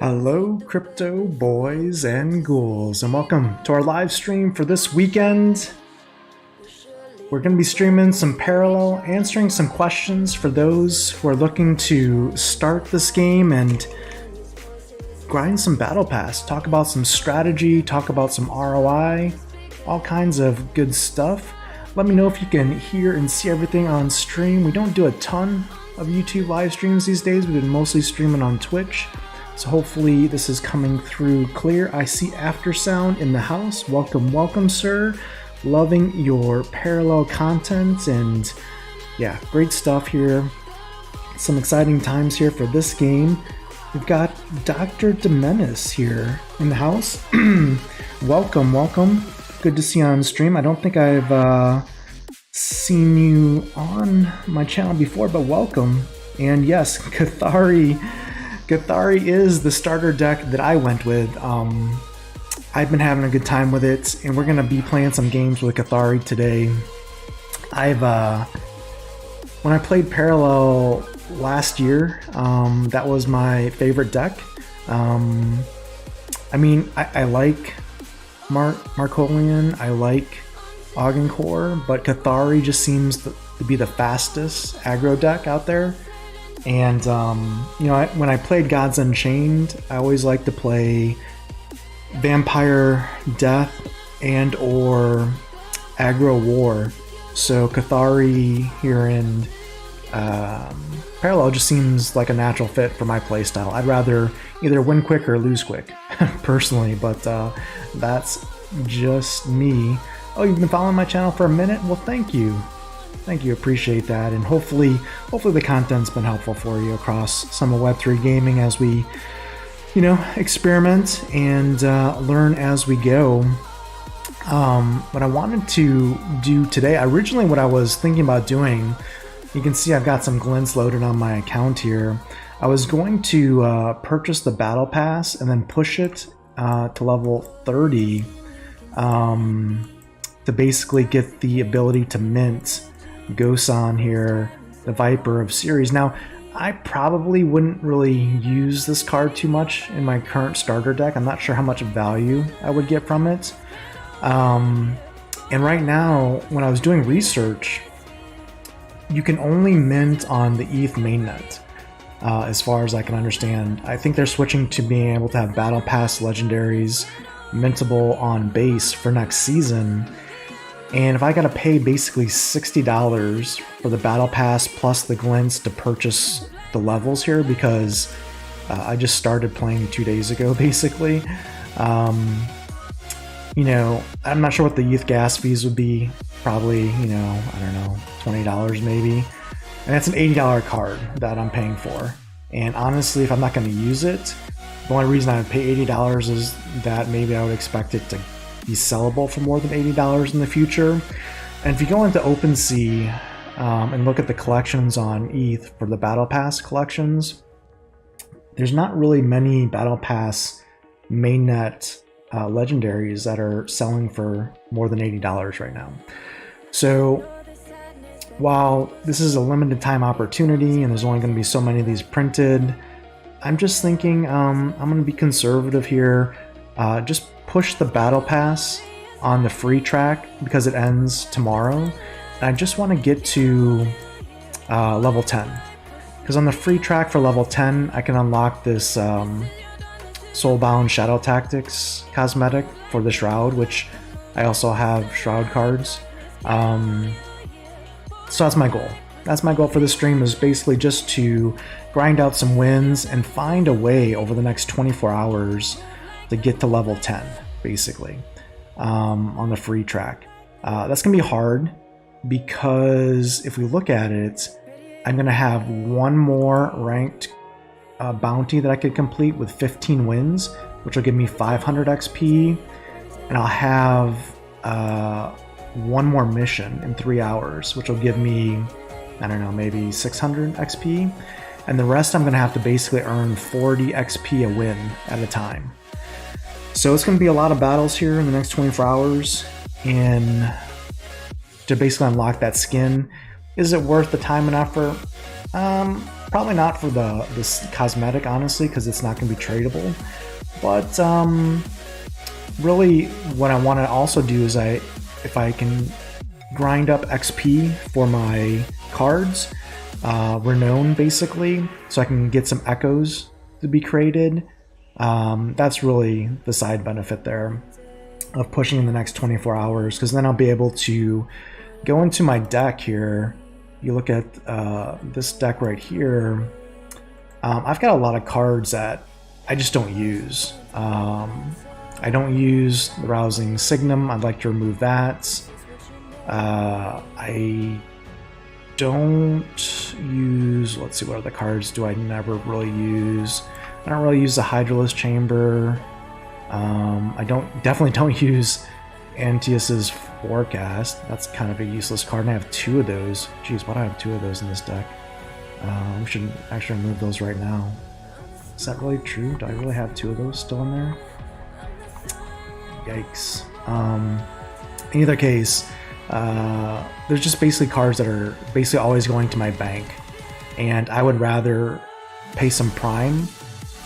Hello, crypto boys and ghouls, and welcome to our live stream for this weekend. We're going to be streaming some parallel, answering some questions for those who are looking to start this game and grind some battle pass, talk about some strategy, talk about some ROI, all kinds of good stuff. Let me know if you can hear and see everything on stream. We don't do a ton of YouTube live streams these days. We've been mostly streaming on Twitch. So hopefully this is coming through clear. I see Aftersound in the house. Welcome, welcome, sir. Loving your parallel content, and yeah, great stuff here. Some exciting times here for this game. We've got Dr. Demenis here in the house. Welcome, welcome. Good to see you on stream. I don't think I've seen you on my channel before, but welcome. And yes, Cathari is the starter deck that I went with. I've been having a good time with it, and we're gonna be playing some games with Cathari today. When I played Parallel last year, that was my favorite deck. I mean, I like Markolian, I like Augencore, but Cathari just seems to be the fastest aggro deck out there. And you know, when I played Gods Unchained, I always like to play Vampire Death and or Aggro War. So Cathari here in Parallel just seems like a natural fit for my playstyle. I'd rather either win quick or lose quick, personally, but that's just me. Oh, you've been following my channel for a minute? Well, thank you. Thank you, appreciate that, and hopefully the content's been helpful for you across some of Web3 gaming as we, you know, experiment and learn as we go. What I wanted to do today, originally what I was thinking about doing, you can see I've got some glints loaded on my account here. I was going to purchase the Battle Pass and then push it to level 30 to basically get the ability to mint Gosan here, the Viper of Ceres. Now, I probably wouldn't really use this card too much in my current starter deck. I'm not sure how much value I would get from it. And right now, when I was doing research, you can only mint on the ETH mainnet, as far as I can understand. I think they're switching to being able to have Battle Pass legendaries mintable on base for next season. And if I gotta pay basically $60 for the Battle Pass plus the glints to purchase the levels here, because I just started playing 2 days ago, basically. You know, I'm not sure what the ETH gas fees would be. Probably, you know, I don't know, $20 maybe. And that's an $80 card that I'm paying for. And honestly, if I'm not gonna use it, the only reason I would pay $80 is that maybe I would expect it to be sellable for more than $80 in the future. And if you go into OpenSea and look at the collections on ETH for the Battle Pass collections, there's not really many Battle Pass mainnet legendaries that are selling for more than $80 right now. So while this is a limited time opportunity and there's only going to be so many of these printed, I'm just thinking I'm going to be conservative here. Just push the Battle Pass on the free track because it ends tomorrow. And I just want to get to level 10. Because on the free track for level 10, I can unlock this Soulbound Shadow Tactics cosmetic for the Shroud, which I also have Shroud cards. So that's my goal. That's my goal for this stream, is basically just to grind out some wins and find a way over the next 24 hours to get to level 10, basically, on the free track. That's gonna be hard because if we look at it, I'm gonna have one more ranked bounty that I could complete with 15 wins, which will give me 500 XP, and I'll have one more mission in 3 hours, which will give me, I don't know, maybe 600 XP, and the rest I'm gonna have to basically earn 40 XP a win at a time. So it's going to be a lot of battles here in the next 24 hours, and to basically unlock that skin. Is it worth the time and effort? Probably not for this cosmetic, honestly, because it's not going to be tradable. But really, what I want to also do is if I can grind up XP for my cards, renown basically, so I can get some echoes to be created. That's really the side benefit there of pushing in the next 24 hours, because then I'll be able to go into my deck here. You look at this deck right here. I've got a lot of cards that I just don't use. I don't use the Rousing Signum. I'd like to remove that. I don't use, let's see, what other cards do I never really use? I don't really use the Hydralisk Chamber. I definitely don't use Antius's Forecast. That's kind of a useless card, and I have 2 of those. Jeez, why do I have 2 of those in this deck? We should actually remove those right now. Is that really true? Do I really have 2 of those still in there? Yikes. In either case, there's just basically cards that are basically always going to my bank, and I would rather pay some prime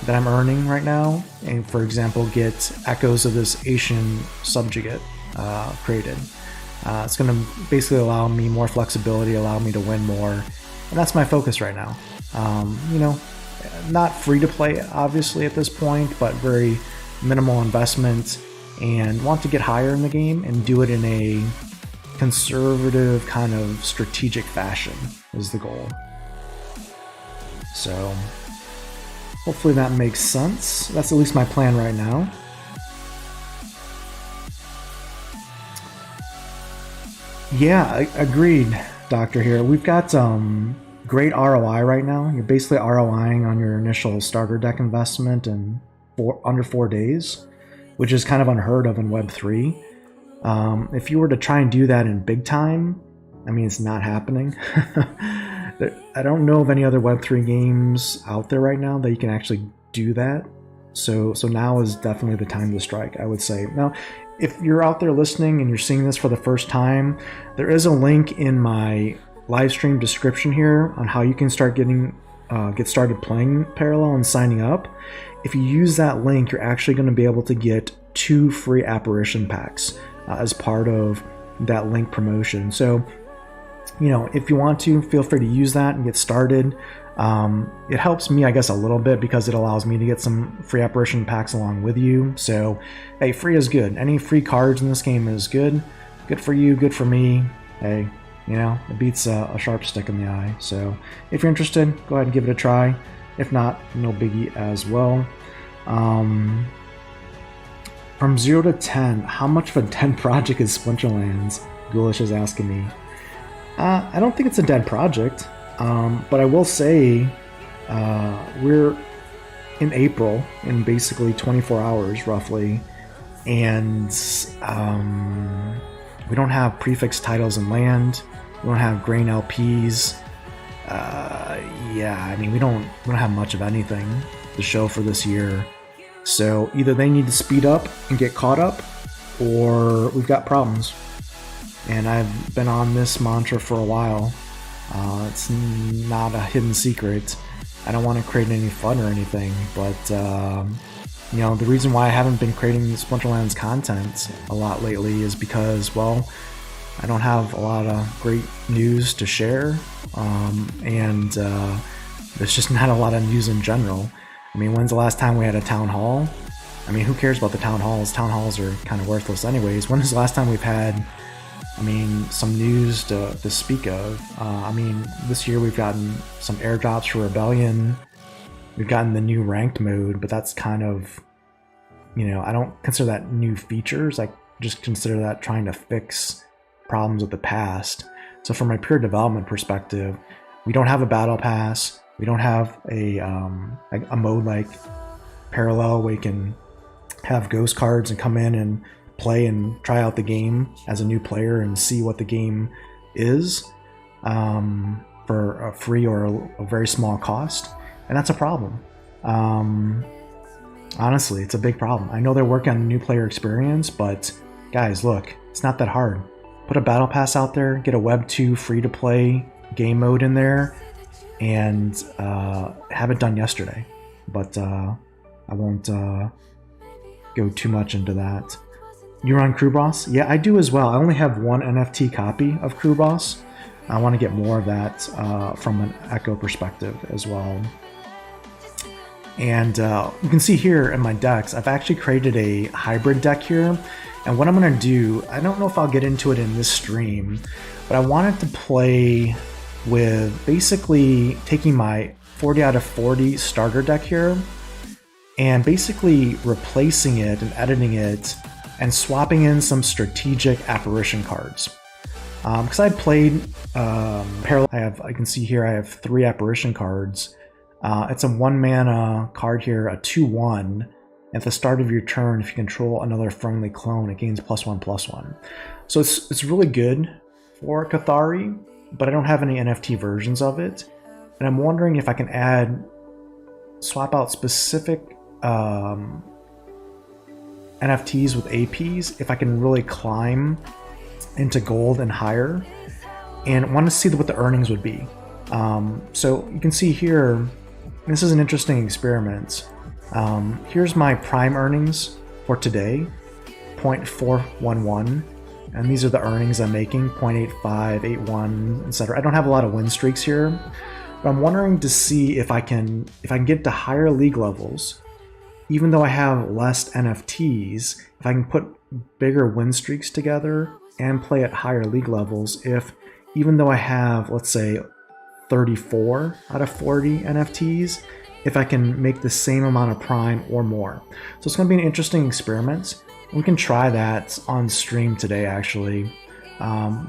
that I'm earning right now, and for example get echoes of this Asian Subjugate created. It's going to basically allow me more flexibility, allow me to win more, and that's my focus right now. You know, not free to play obviously at this point, but very minimal investment, and want to get higher in the game and do it in a conservative kind of strategic fashion is the goal. So hopefully that makes sense. That's at least my plan right now. Yeah, agreed, Doctor here. We've got great ROI right now. You're basically ROIing on your initial starter deck investment in under 4 days, which is kind of unheard of in Web3. If you were to try and do that in big time, I mean, it's not happening. I don't know of any other Web3 games out there right now that you can actually do that. So now is definitely the time to strike, I would say. Now, if you're out there listening and you're seeing this for the first time, there is a link in my live stream description here on how you can start get started playing Parallel and signing up. If you use that link, you're actually going to be able to get 2 free apparition packs as part of that link promotion. So, you know, if you want to, feel free to use that and get started. It helps me, I guess, a little bit because it allows me to get some free apparition packs along with you. So, hey, free is good. Any free cards in this game is good. Good for you, good for me. Hey, you know, it beats a sharp stick in the eye. So, if you're interested, go ahead and give it a try. If not, no biggie as well. From 0 to 10, how much of a dead project is Splinterlands? Ghoulish is asking me. I don't think it's a dead project, but I will say we're in April in basically 24 hours roughly, and we don't have prefix titles in land. We don't have grain LPs. Yeah, I mean we don't have much of anything to show for this year. So either they need to speed up and get caught up, or we've got problems. And I've been on this mantra for a while. It's not a hidden secret. I don't want to create any fun or anything, but you know, the reason why I haven't been creating Splinterlands content a lot lately is because, well, I don't have a lot of great news to share, and there's just not a lot of news in general. I mean, when's the last time we had a town hall? I mean, who cares about the town halls? Town halls are kind of worthless anyways. When is the last time we've had, I mean, some news to speak of? I mean, this year we've gotten some airdrops for Rebellion. We've gotten the new ranked mode, but that's kind of, you know, I don't consider that new features. I just consider that trying to fix problems of the past. So from a pure development perspective, we don't have a battle pass. We don't have a mode like Parallel where you can have ghost cards and come in and play and try out the game as a new player and see what the game is for a free or a very small cost. And that's a problem. Honestly, it's a big problem. I know they're working on a new player experience, but guys, look, it's not that hard. Put a battle pass out there, get a Web 2 free-to-play game mode in there, and have it done yesterday, but I won't go too much into that. You run Crew Boss? Yeah, I do as well. I only have one NFT copy of Crew Boss. I want to get more of that from an Echo perspective as well. And you can see here in my decks, I've actually created a hybrid deck here. And what I'm going to do, I don't know if I'll get into it in this stream, but I wanted to play with basically taking my 40 out of 40 starter deck here and basically replacing it and editing it and swapping in some strategic apparition cards. Because I played parallel, I can see here I have 3 apparition cards. It's a 1 mana card here, a 2/1. At the start of your turn, if you control another friendly clone, it gains +1/+1. So it's really good for Cathari, but I don't have any NFT versions of it. And I'm wondering if I can swap out specific NFTs with APs, if I can really climb into gold and higher, and want to see what the earnings would be. So you can see here, this is an interesting experiment. Here's my prime earnings for today, 0.411, and these are the earnings I'm making, 0.85, 81, etc. I don't have a lot of win streaks here, but I'm wondering to see if I can get to higher league levels, even though I have less NFTs, if I can put bigger win streaks together and play at higher league levels, if even though I have, let's say, 34 out of 40 NFTs, if I can make the same amount of prime or more. So it's going to be an interesting experiment. We can try that on stream today, actually.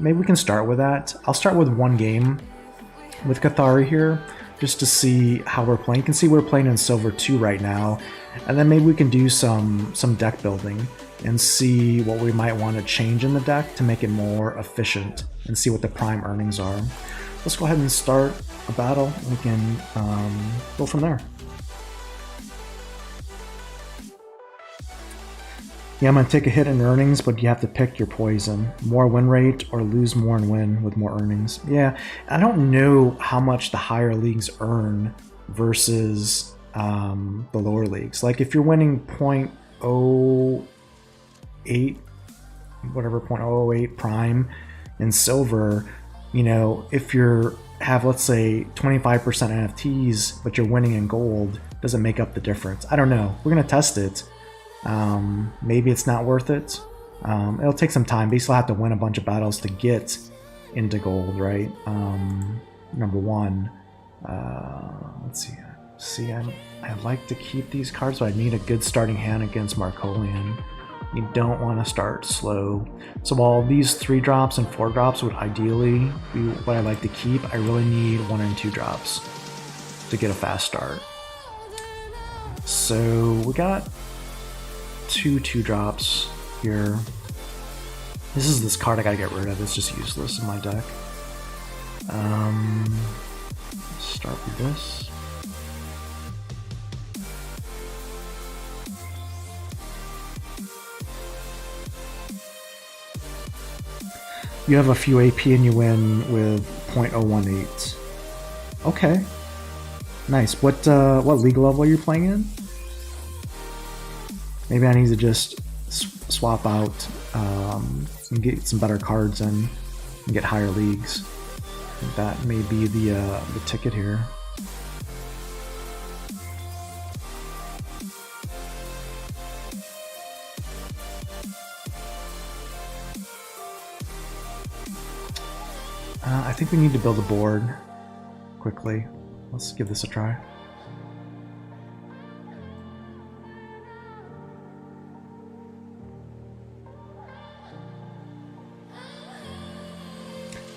Maybe we can start with that. I'll start with 1 game with Cathari here, just to see how we're playing. You can see we're playing in Silver 2 right now, and then maybe we can do some deck building and see what we might want to change in the deck to make it more efficient and see what the prime earnings are. Let's go ahead and start a battle. We can go from there. Yeah, I'm going to take a hit in earnings, but you have to pick your poison. More win rate or lose more and win with more earnings. Yeah, I don't know how much the higher leagues earn versus the lower leagues. Like if you're winning 0.08, whatever, 0.008 prime in silver, you know, if you have, let's say, 25% NFTs, but you're winning in gold, does it make up the difference? I don't know. We're going to test it. Maybe it's not worth it. It'll take some time. Basically, I have to win a bunch of battles to get into gold, right? Number 1. Let's see. I like to keep these cards, but I need a good starting hand against Markolian. You don't want to start slow. So while these 3 drops and 4 drops would ideally be what I like to keep, I really need 1 and 2 drops to get a fast start. So we got 2 drops here. This is this card I gotta get rid of. It's just useless in my deck. Start with this. You have a few AP and you win with 0.018. Okay. Nice. What league level are you playing in? Maybe I need to just swap out and get some better cards and get higher leagues. I think that may be the ticket here. I think we need to build a board quickly. Let's give this a try.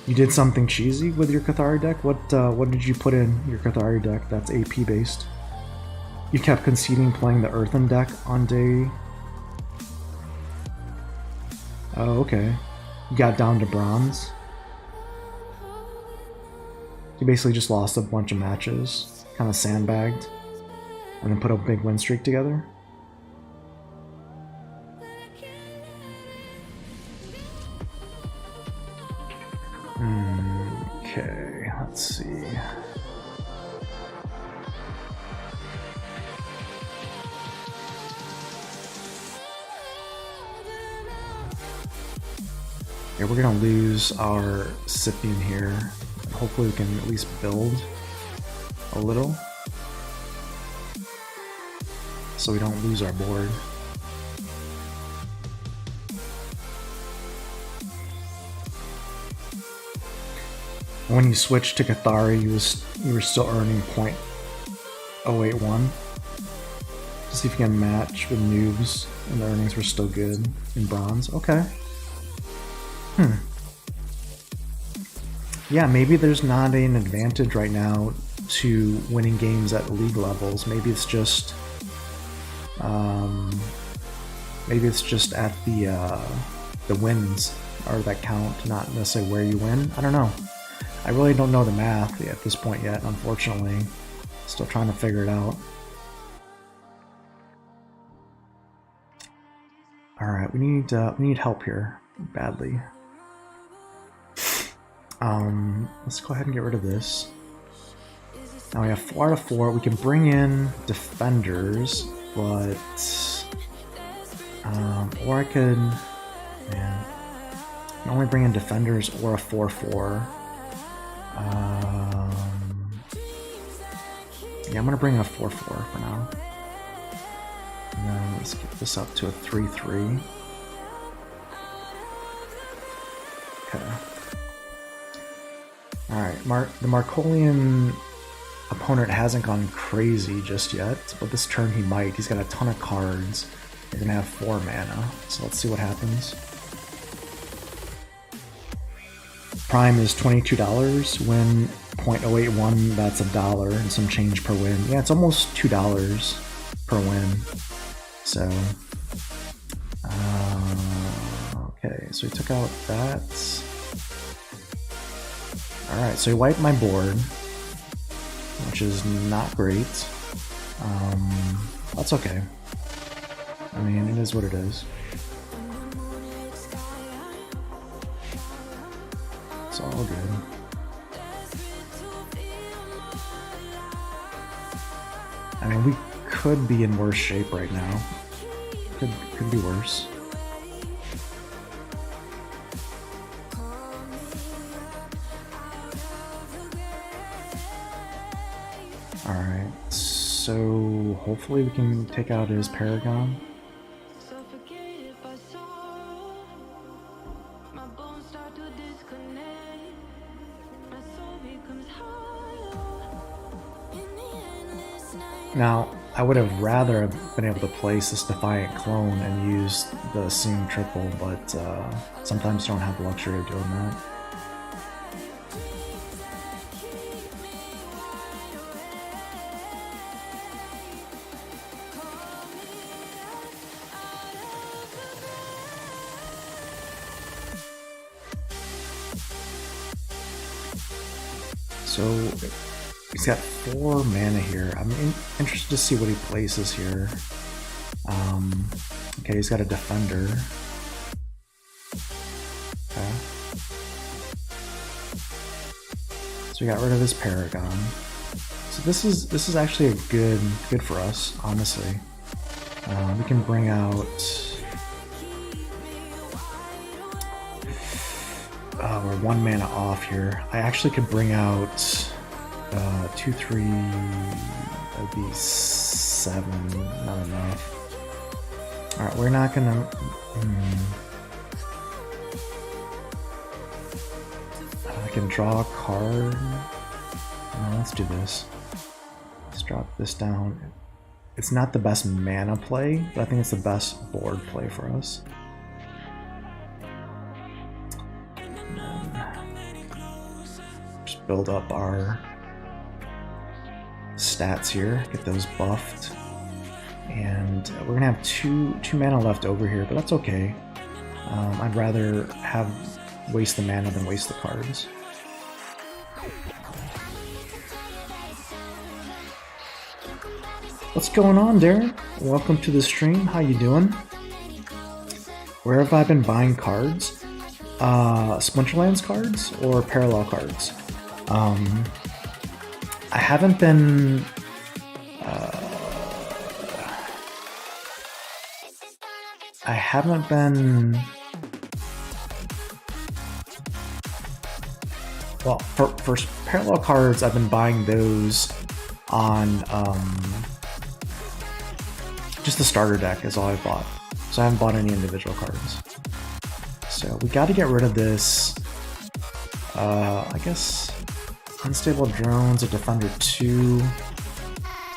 You did something cheesy with your Cathari deck? What did you put in your Cathari deck that's AP based? You kept conceding playing the Earthen deck on day... Oh, okay. You got down to bronze. You basically just lost a bunch of matches, kind of sandbagged, and then put a big win streak together. Okay, let's see. Okay, we're gonna lose our Scythian here. Hopefully we can at least build a little, so we don't lose our board. When you switched to Cathari, you were still earning 0.081. To see if you can match with noobs, and the earnings were still good in bronze. Okay. Yeah, maybe there's not an advantage right now to winning games at league levels. Maybe it's just at the wins or that count, not necessarily where you win. I don't know. I really don't know the math at this point yet, unfortunately. Still trying to figure it out. All right, we need help here badly. Let's go ahead and get rid of this. Now we have 4 out of 4. We can bring in defenders, but or I could, man, I can only bring in defenders or a 4/4. Yeah, I'm gonna bring in a 4/4 for now. And then let's get this up to a 3/3. Okay. Alright, the Markolian opponent hasn't gone crazy just yet, but this turn he might. He's got a ton of cards. They're gonna have 4 mana, so let's see what happens. Prime is $22. Win 0.081, that's $1 and some change per win. Yeah, it's almost $2 per win. So, okay, so we took out that. Alright, so he wiped my board, which is not great. That's okay. I mean, it is what it is. It's all good. I mean, we could be in worse shape right now. Could be worse. Alright, so hopefully we can take out his Paragon. Now, I would have rather have been able to place this Defiant Clone and use the Seeing Triple, but sometimes you don't have the luxury of doing that. So he's got 4 mana here. I'm interested to see what he places here. Okay, he's got a defender. Okay. So we got rid of his Paragon. So this is actually a good for us, honestly. We can bring out. We're 1 mana off here. I actually could bring out 2, 3. That'd be 7. Not enough. All right, we're not gonna. I can draw a card. No, let's do this. Let's drop this down. It's not the best mana play, but I think it's the best board play for us. Just build up our stats here, get those buffed, and we're gonna have two mana left over here, but that's okay. I'd rather waste the mana than waste the cards. What's going on, Darren? Welcome to the stream. How you doing? Where have I been buying cards? Splinterlands cards or parallel cards? I haven't been. Well, for parallel cards, I've been buying those on just the starter deck is all I've bought. So I haven't bought any individual cards. So we got to get rid of this. I guess unstable drones, a defender 2. So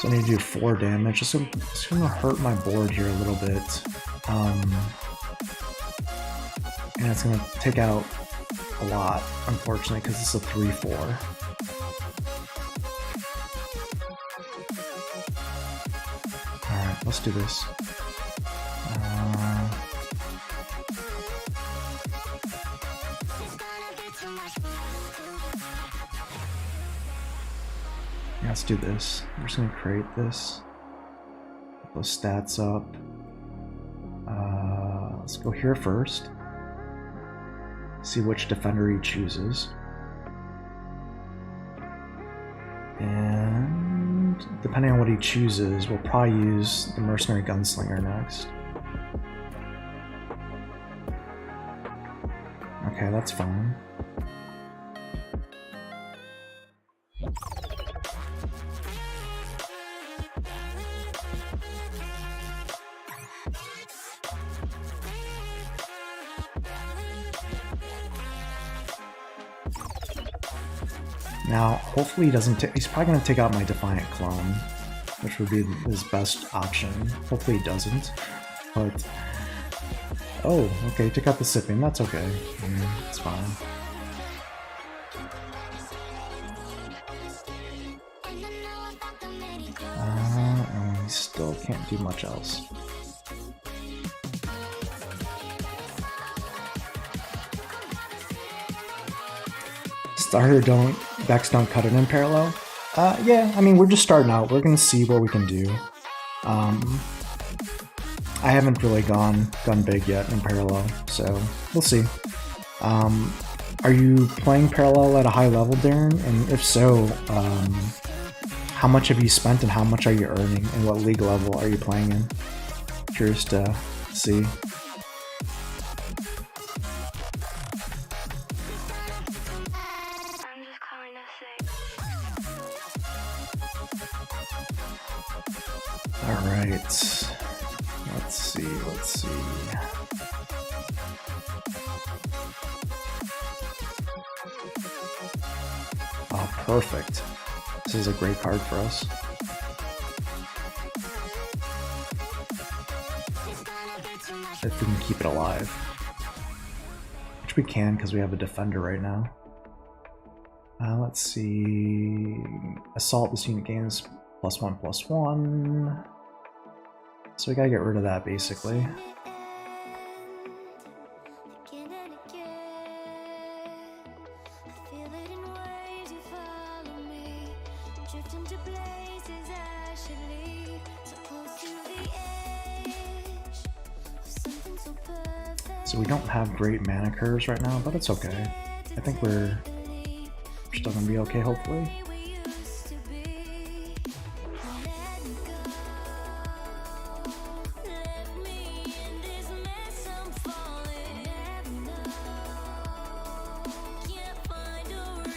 I need to do 4 damage. It's gonna hurt my board here a little bit. And it's gonna take out a lot, unfortunately, because it's a 3/4. Alright, let's do this. Yeah, let's do this. We're just gonna create this. Put those stats up. Let's go here first. See which defender he chooses. And depending on what he chooses, we'll probably use the Mercenary Gunslinger next. Okay, that's fine. Now, hopefully he doesn't he's probably going to take out my Defiant Clone, which would be his best option. Hopefully he doesn't, but... Oh, okay, took out the Sipping, that's okay. It's fine. And we still can't do much else. Starter decks don't cut it in parallel. Yeah, I mean, we're just starting out. We're gonna see what we can do. I haven't really gone big yet in parallel, so we'll see. Are you playing parallel at a high level, Darren? And if so, how much have you spent and how much are you earning? And what league level are you playing in? Curious to see. Alright, let's see. Oh, perfect. This is a great card for us. If we can keep it alive. Which we can because we have a defender right now. Let's see. Assault, this unit gains +1/+1. So we gotta get rid of that basically. So we don't have great mana curves right now, but it's okay. I think we're still gonna be okay, hopefully.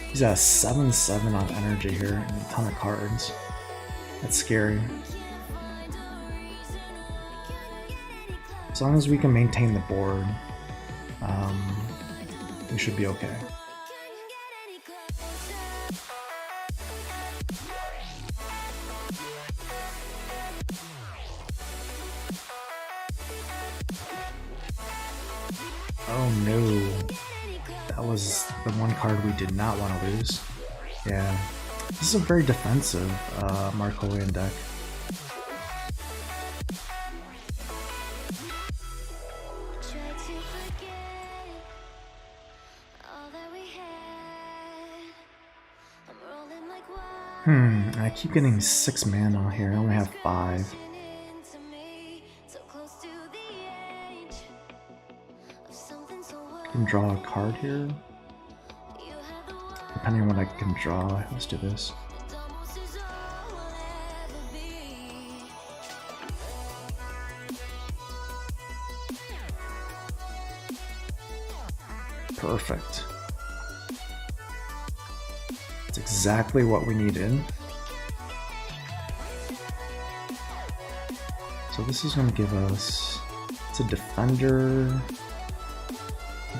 He's at 7/7 on energy here and a ton of cards. That's scary. As long as we can maintain the board, we should be okay. Oh no. That was the one card we did not want to lose. Yeah. This is a very defensive Markolian deck. I keep getting 6 mana here. I only have 5. I can draw a card here. Depending on what I can draw, let's do this. Perfect. That's exactly what we needed. So this is going to give us, it's a defender,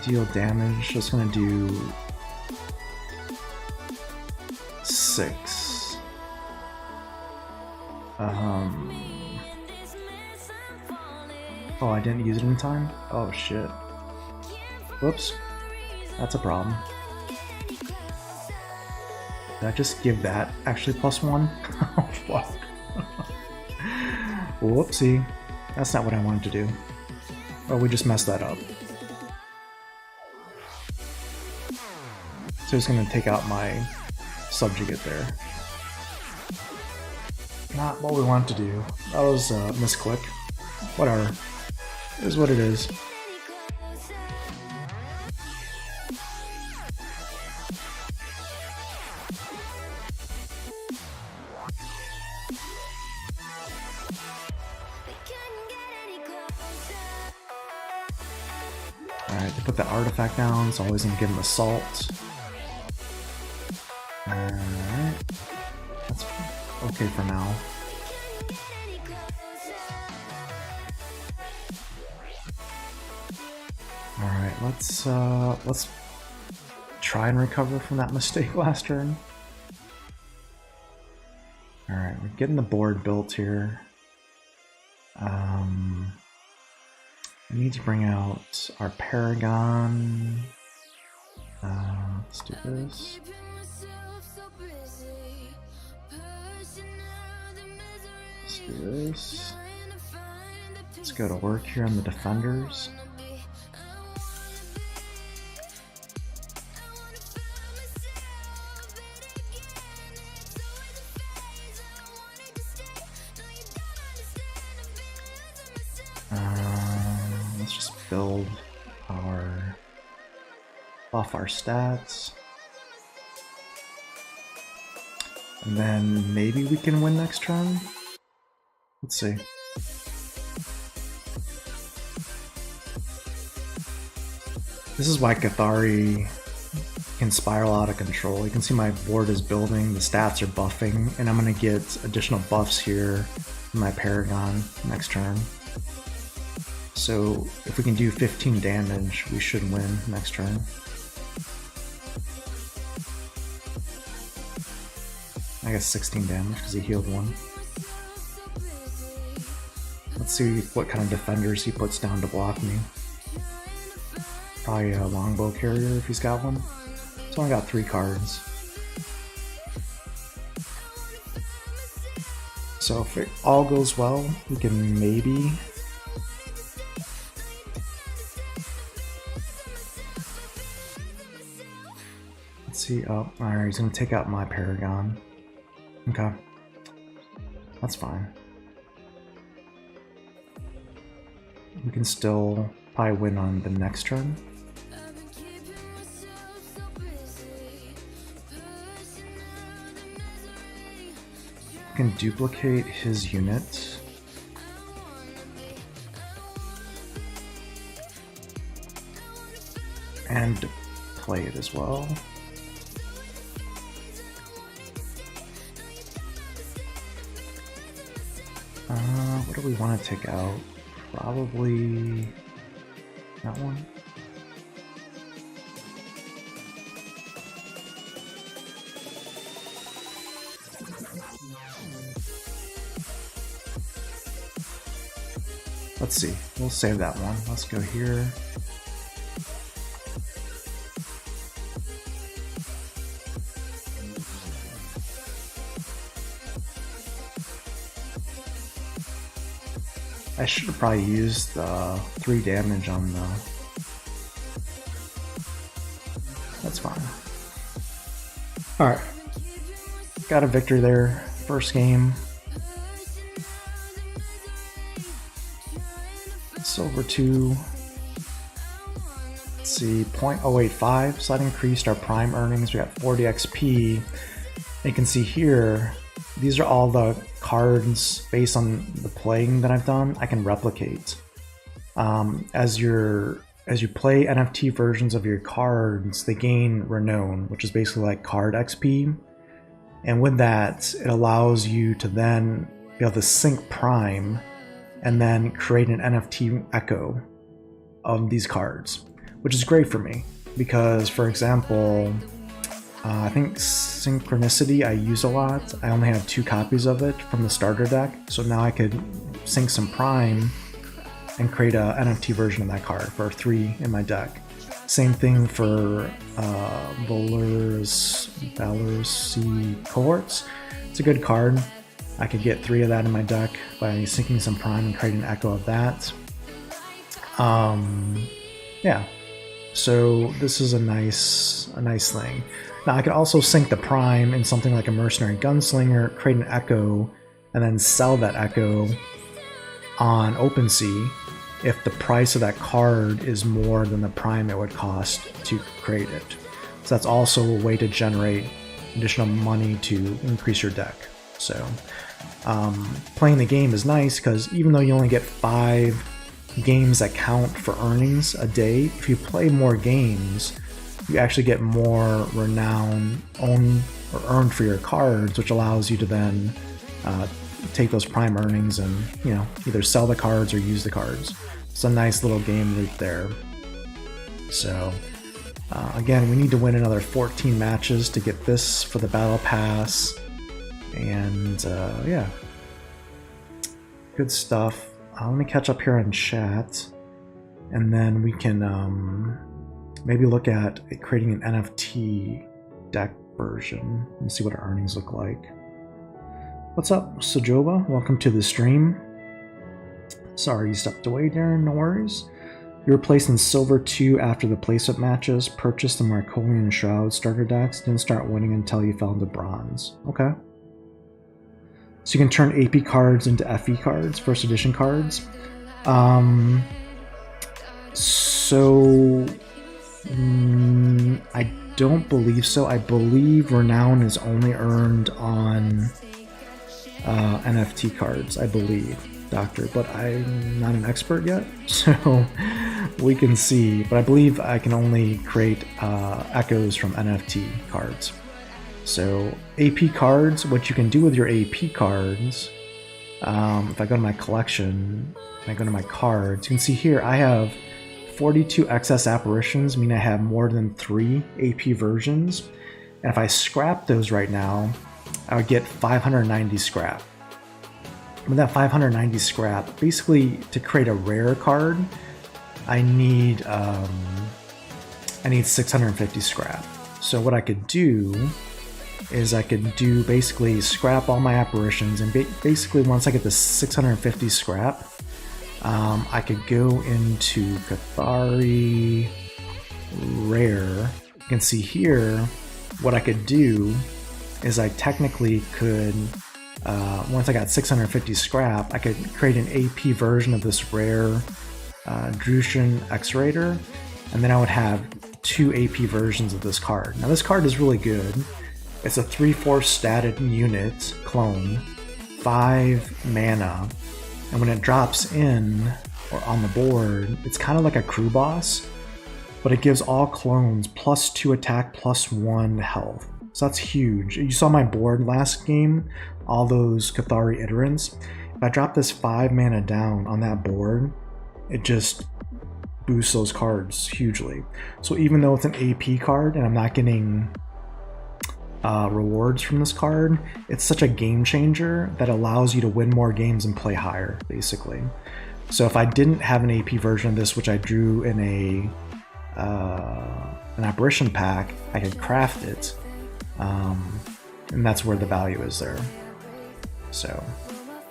deal damage, just going to do 6. Oh, I didn't use it in time? Oh shit. Whoops. That's a problem. Did I just give that actually +1? Oh fuck. Whoopsie. That's not what I wanted to do. Oh, we just messed that up. So it's gonna take out my subjugate there. Not what we want to do. That was a misclick. Whatever. It is what it is. Alright, they put the artifact down, so always gonna give him assault. Alright. That's okay for now. Alright, let's try and recover from that mistake last turn. Alright, we're getting the board built here. We need to bring out our Paragon. Let's do this. Let's do this. Let's go to work here on the defenders. Let's just build our buff our stats, and then maybe we can win next turn. Let's see. This is why Cathari can spiral out of control. You can see my board is building, the stats are buffing, and I'm going to get additional buffs here in my Paragon next turn. So if we can do 15 damage, we should win next turn. I guess 16 damage because he healed 1. Let's see what kind of defenders he puts down to block me. Probably a longbow carrier if he's got one. So I got 3 cards. So if it all goes well, we can maybe see. Oh, alright, he's gonna take out my Paragon. Okay. That's fine. We can still probably win on the next turn. We can duplicate his unit. And play it as well. What do we want to take out? Probably that one. Let's see. We'll save that one. Let's go here. I should have probably used the 3 damage on the... That's fine. Alright. Got a victory there. First game. Silver 2. Let's see, 0.085. So that increased our prime earnings. We got 40 XP. You can see here, these are all the cards based on the playing that I've done. I can replicate. As you play NFT versions of your cards, they gain renown, which is basically like card XP. And with that, it allows you to then be able to sync Prime and then create an NFT echo of these cards, which is great for me because, for example, I think Synchronicity I use a lot. I only have 2 copies of it from the starter deck, so now I could sync some Prime and create a NFT version of that card for 3 in my deck. Same thing for Valor's Sea Cohorts. It's a good card. I could get 3 of that in my deck by syncing some Prime and create an echo of that. Yeah, so this is a nice thing. Now I could also sync the Prime in something like a Mercenary Gunslinger, create an echo, and then sell that echo on OpenSea if the price of that card is more than the Prime it would cost to create it. So that's also a way to generate additional money to increase your deck. So playing the game is nice because even though you only get 5 games that count for earnings a day, if you play more games, you actually get more renown earned for your cards, which allows you to then take those Prime earnings and, you know, either sell the cards or use the cards. It's a nice little game loop there. So again, we need to win another 14 matches to get this for the Battle Pass. And yeah, good stuff. Let me catch up here in chat, and then we can maybe look at creating an NFT deck version and see what our earnings look like. What's up, Sajoba? Welcome to the stream. Sorry you stepped away, Darren. No worries. You were placed in Silver 2 after the placement matches. Purchased the Marcolian Shroud starter decks. Didn't start winning until you fell into Bronze. Okay. So you can turn AP cards into FE cards, first edition cards. I don't believe so. I believe Renown is only earned on NFT cards, I believe, Doctor. But I'm not an expert yet, so we can see. But I believe I can only create echoes from NFT cards. So AP cards, what you can do with your AP cards, if I go to my collection, I go to my cards, you can see here I have 42 excess apparitions, meaning I have more than 3 AP versions. And if I scrap those right now, I would get 590 scrap. With that 590 scrap, basically to create a rare card, I need 650 scrap. So what I could do is I could do basically scrap all my apparitions, and basically once I get the 650 scrap, I could go into Cathari Rare. You can see here what I could do is I technically could, once I got 650 scrap, I could create an AP version of this rare Drushan X-Rater, and then I would have 2 AP versions of this card. Now this card is really good. It's a 3/4 statted unit clone, 5 mana, and when it drops in or on the board, it's kind of like a crew boss, but it gives all clones +2 attack, +1 health. So that's huge. You saw my board last game, all those Cathari Iterants. If I drop this 5 mana down on that board, it just boosts those cards hugely. So even though it's an AP card and I'm not getting rewards from this card, it's such a game changer that allows you to win more games and play higher, basically. So if I didn't have an AP version of this, which I drew in an apparition pack, I could craft it, and that's where the value is there. So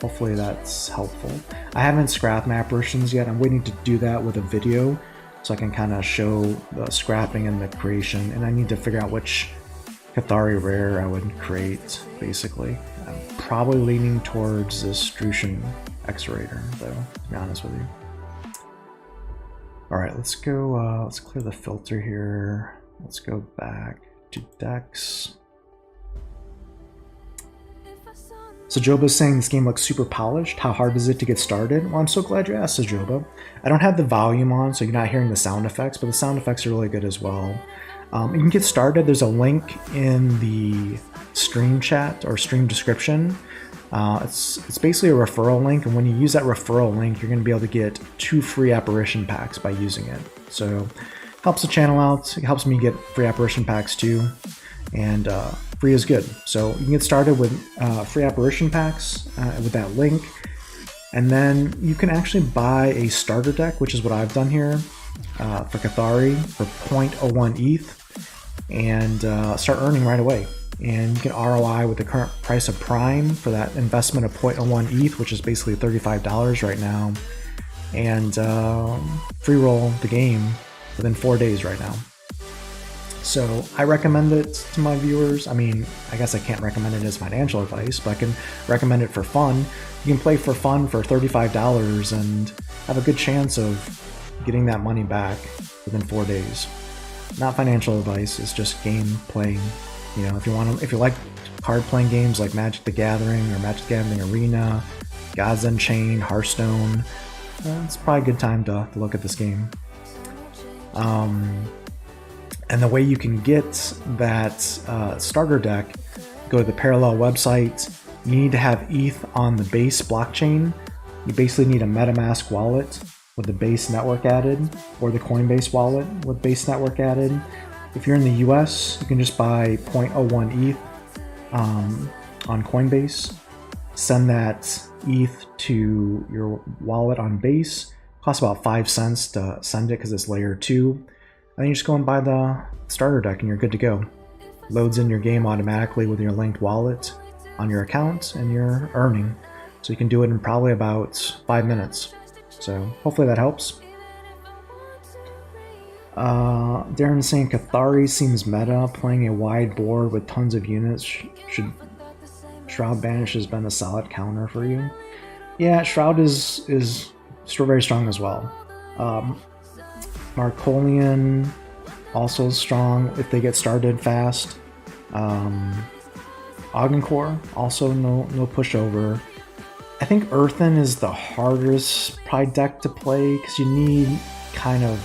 hopefully that's helpful. I haven't scrapped my apparitions yet. I'm waiting to do that with a video so I can kind of show the scrapping and the creation, and I need to figure out which Cathari Rare I would create, basically. I'm probably leaning towards this Drushan X-Rater, though, to be honest with you. Alright, let's go, let's clear the filter here. Let's go back to decks. Sajoba's saying this game looks super polished. How hard is it to get started? Well, I'm so glad you asked, Sajoba. I don't have the volume on, so you're not hearing the sound effects, but the sound effects are really good as well. You can get started. There's a link in the stream chat or stream description. It's basically a referral link, and when you use that referral link, you're going to be able to get 2 free apparition packs by using it. So helps the channel out. It helps me get free apparition packs too, and free is good. So you can get started with free apparition packs with that link, and then you can actually buy a starter deck, which is what I've done here for Cathari for 0.01 ETH, and start earning right away. And you can ROI with the current price of Prime for that investment of 0.01 ETH, which is basically $35 right now, and free roll the game within 4 days right now. So I recommend it to my viewers. I mean, I guess I can't recommend it as financial advice, but I can recommend it for fun. You can play for fun for $35 and have a good chance of getting that money back within 4 days. Not financial advice, it's just game playing. You know, if you like card playing games like Magic the Gathering or Magic the Gathering Arena, Gods Unchained, Hearthstone, it's probably a good time to look at this game. And the way you can get that starter deck, go to the Parallel website. You need to have ETH on the base blockchain. You basically need a MetaMask wallet with the base network added, or the Coinbase wallet with base network added. If you're in the US, you can just buy 0.01 ETH on Coinbase. Send that ETH to your wallet on base. Costs about 5 cents to send it because it's layer 2. And then you just go and buy the starter deck and you're good to go. Loads in your game automatically with your linked wallet on your account, and you're earning. So you can do it in probably about 5 minutes. So hopefully that helps. Darren's saying Cathari seems meta, playing a wide board with tons of units. Should Shroud Banish has been a solid counter for you? Yeah, Shroud is still very strong as well. Marcolian also strong if they get started fast. Augencore also no pushover. I think Earthen is the hardest probably deck to play because you need kind of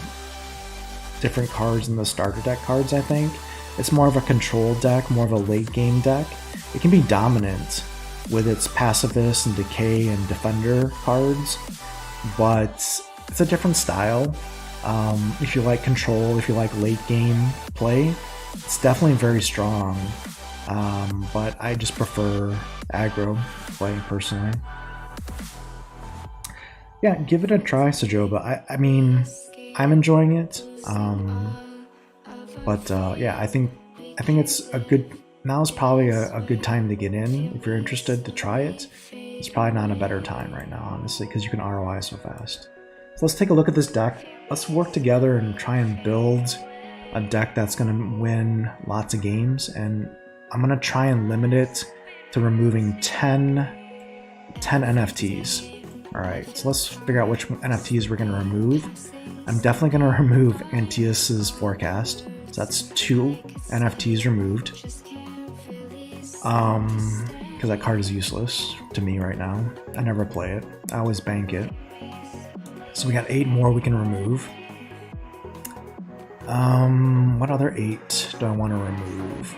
different cards in the starter deck cards. I think it's more of a control deck, more of a late game deck. It can be dominant with its pacifist and decay and defender cards, but it's a different style. If you like control, if you like late game play, it's definitely very strong, but I just prefer aggro play personally. Yeah, give it a try, Sajoba. I mean, I'm enjoying it, but yeah, I think it's a good. Now is probably a good time to get in if you're interested to try it. It's probably not a better time right now, honestly, because you can ROI so fast. So let's take a look at this deck. Let's work together and try and build a deck that's going to win lots of games, and I'm going to try and limit it to removing 10 NFTs. Alright, so let's figure out which NFTs we're going to remove. I'm definitely going to remove Antius's Forecast. So that's 2 NFTs removed. Because that card is useless to me right now. I never play it. I always bank it. So we got 8 more we can remove. What other 8 do I want to remove?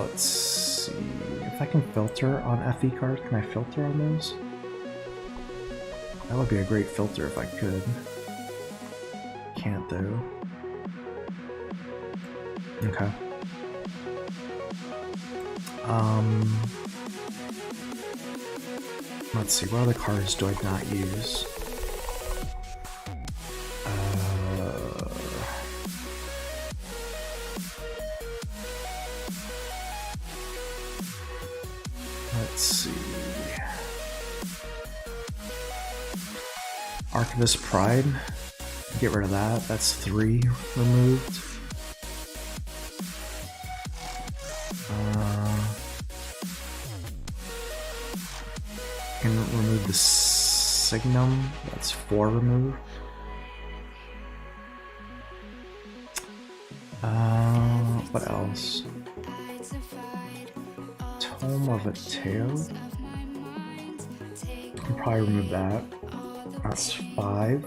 Let's see if I can filter on FE cards. Can I filter on those? That would be a great filter if I could. Can't though. Okay. Let's see, what other cards do I not use? Let's see. Archivist Pride. Get rid of that. That's 3 removed. Can remove the Signum. That's 4 removed. What else? Tome of a Tale. Can probably remove that. That's 5.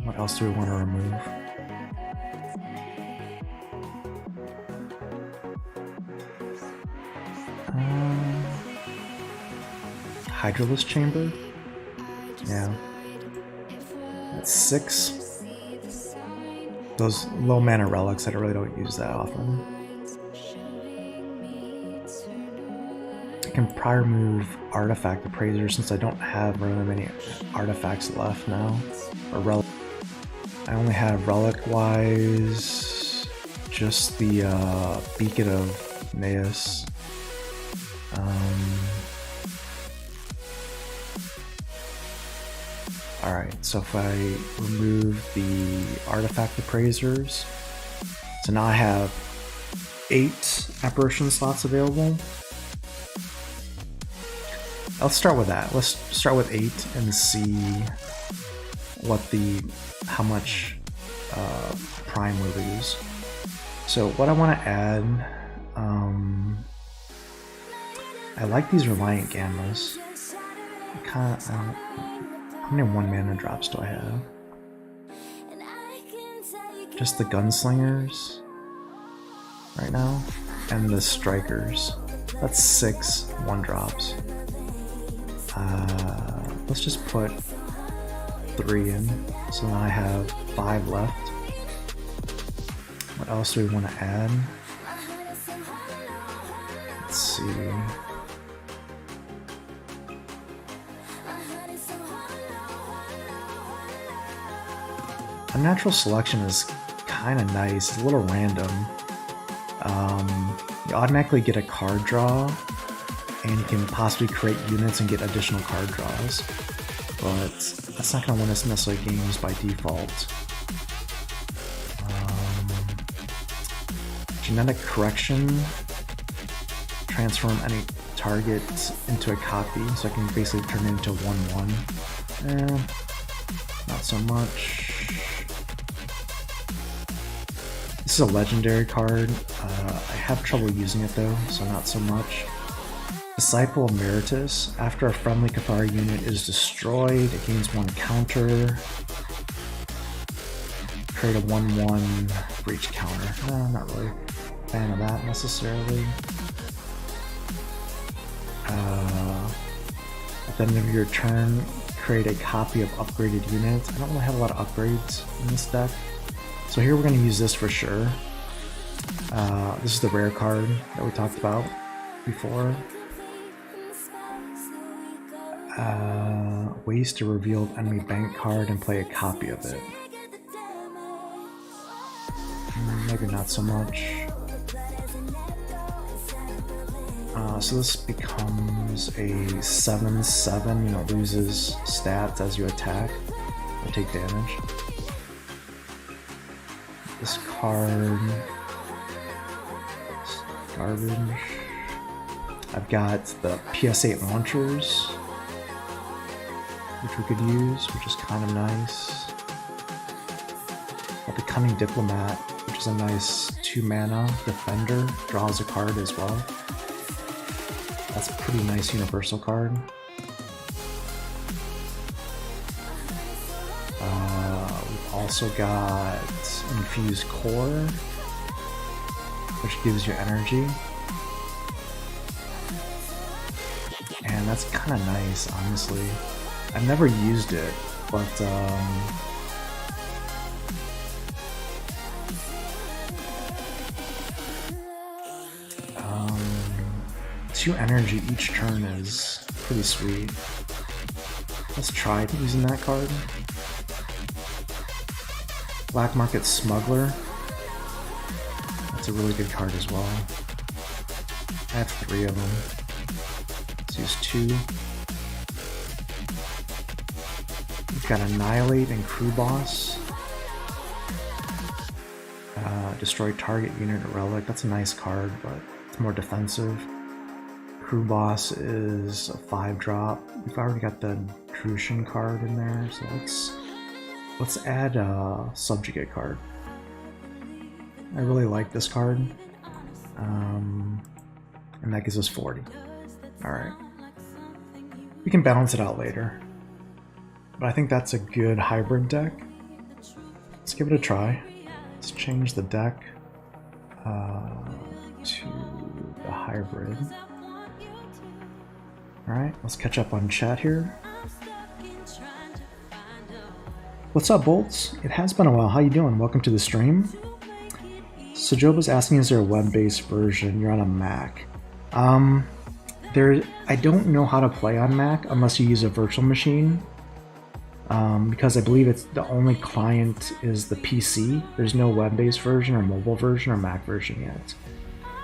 What else do we want to remove? Hydralisk chamber? Yeah. That's 6. Those low mana relics, I really don't use that often. I can prior move artifact appraiser since I don't have really many artifacts left now. Or relic. I only have relic-wise just the Beacon of Neus. Alright, so if I remove the artifact appraisers, so now I have 8 apparition slots available. Let's start with that. Let's start with 8 and see what how much prime we lose. So what I want to add, I like these Reliant Gammas. How many 1 mana drops do I have? Just the Gunslingers right now, and the Strikers. That's 6 1-drops. Let's just put 3 in, so now I have 5 left. What else do we want to add? Let's see. Unnatural Selection is kind of nice. It's a little random. You automatically get a card draw, and you can possibly create units and get additional card draws. But that's not going to win us necessarily games by default. Genetic Correction. Transform any target into a copy, so I can basically turn it into 1/1. Not so much. This is a legendary card. I have trouble using it though, so not so much. Disciple Emeritus. After a friendly Cathari unit is destroyed, it gains 1 counter. Create a 1/1 breach counter. No, not really a fan of that necessarily. At the end of your turn, create a copy of upgraded units. I don't really have a lot of upgrades in this deck. So here we're going to use this for sure. This is the rare card that we talked about before. Waste a revealed enemy bank card and play a copy of it. Maybe not so much. So this becomes a 7/7, loses stats as you attack or take damage. This card is garbage. I've got the PS8 launchers, which we could use, which is kind of nice. Got the Cunning Diplomat, which is a nice 2 mana defender, draws a card as well. That's a pretty nice universal card. We've also got Infused Core, which gives you energy. And that's kind of nice, honestly. I've never used it, but 2 energy each turn is pretty sweet. Let's try using that card. Black Market Smuggler. That's a really good card as well. I have 3 of them. Let's use 2. We've got Annihilate and Crew Boss. Destroy target unit or relic. That's a nice card, but it's more defensive. Crew Boss is a 5-drop. We've already got the Drushin card in there, so let's add a Subjugate card. I really like this card. And that gives us 40. Alright. We can balance it out later. but I think that's a good hybrid deck. Let's give it a try. Let's change the deck to the hybrid. Alright, let's catch up on chat here. What's up, Bolts? It has been a while. How you doing? Welcome to the stream. Sajoba's asking, is there a web-based version? You're on a Mac. I don't know how to play on Mac unless you use a virtual machine. Because I believe it's the only client is the PC. There's no web-based version or mobile version or Mac version yet.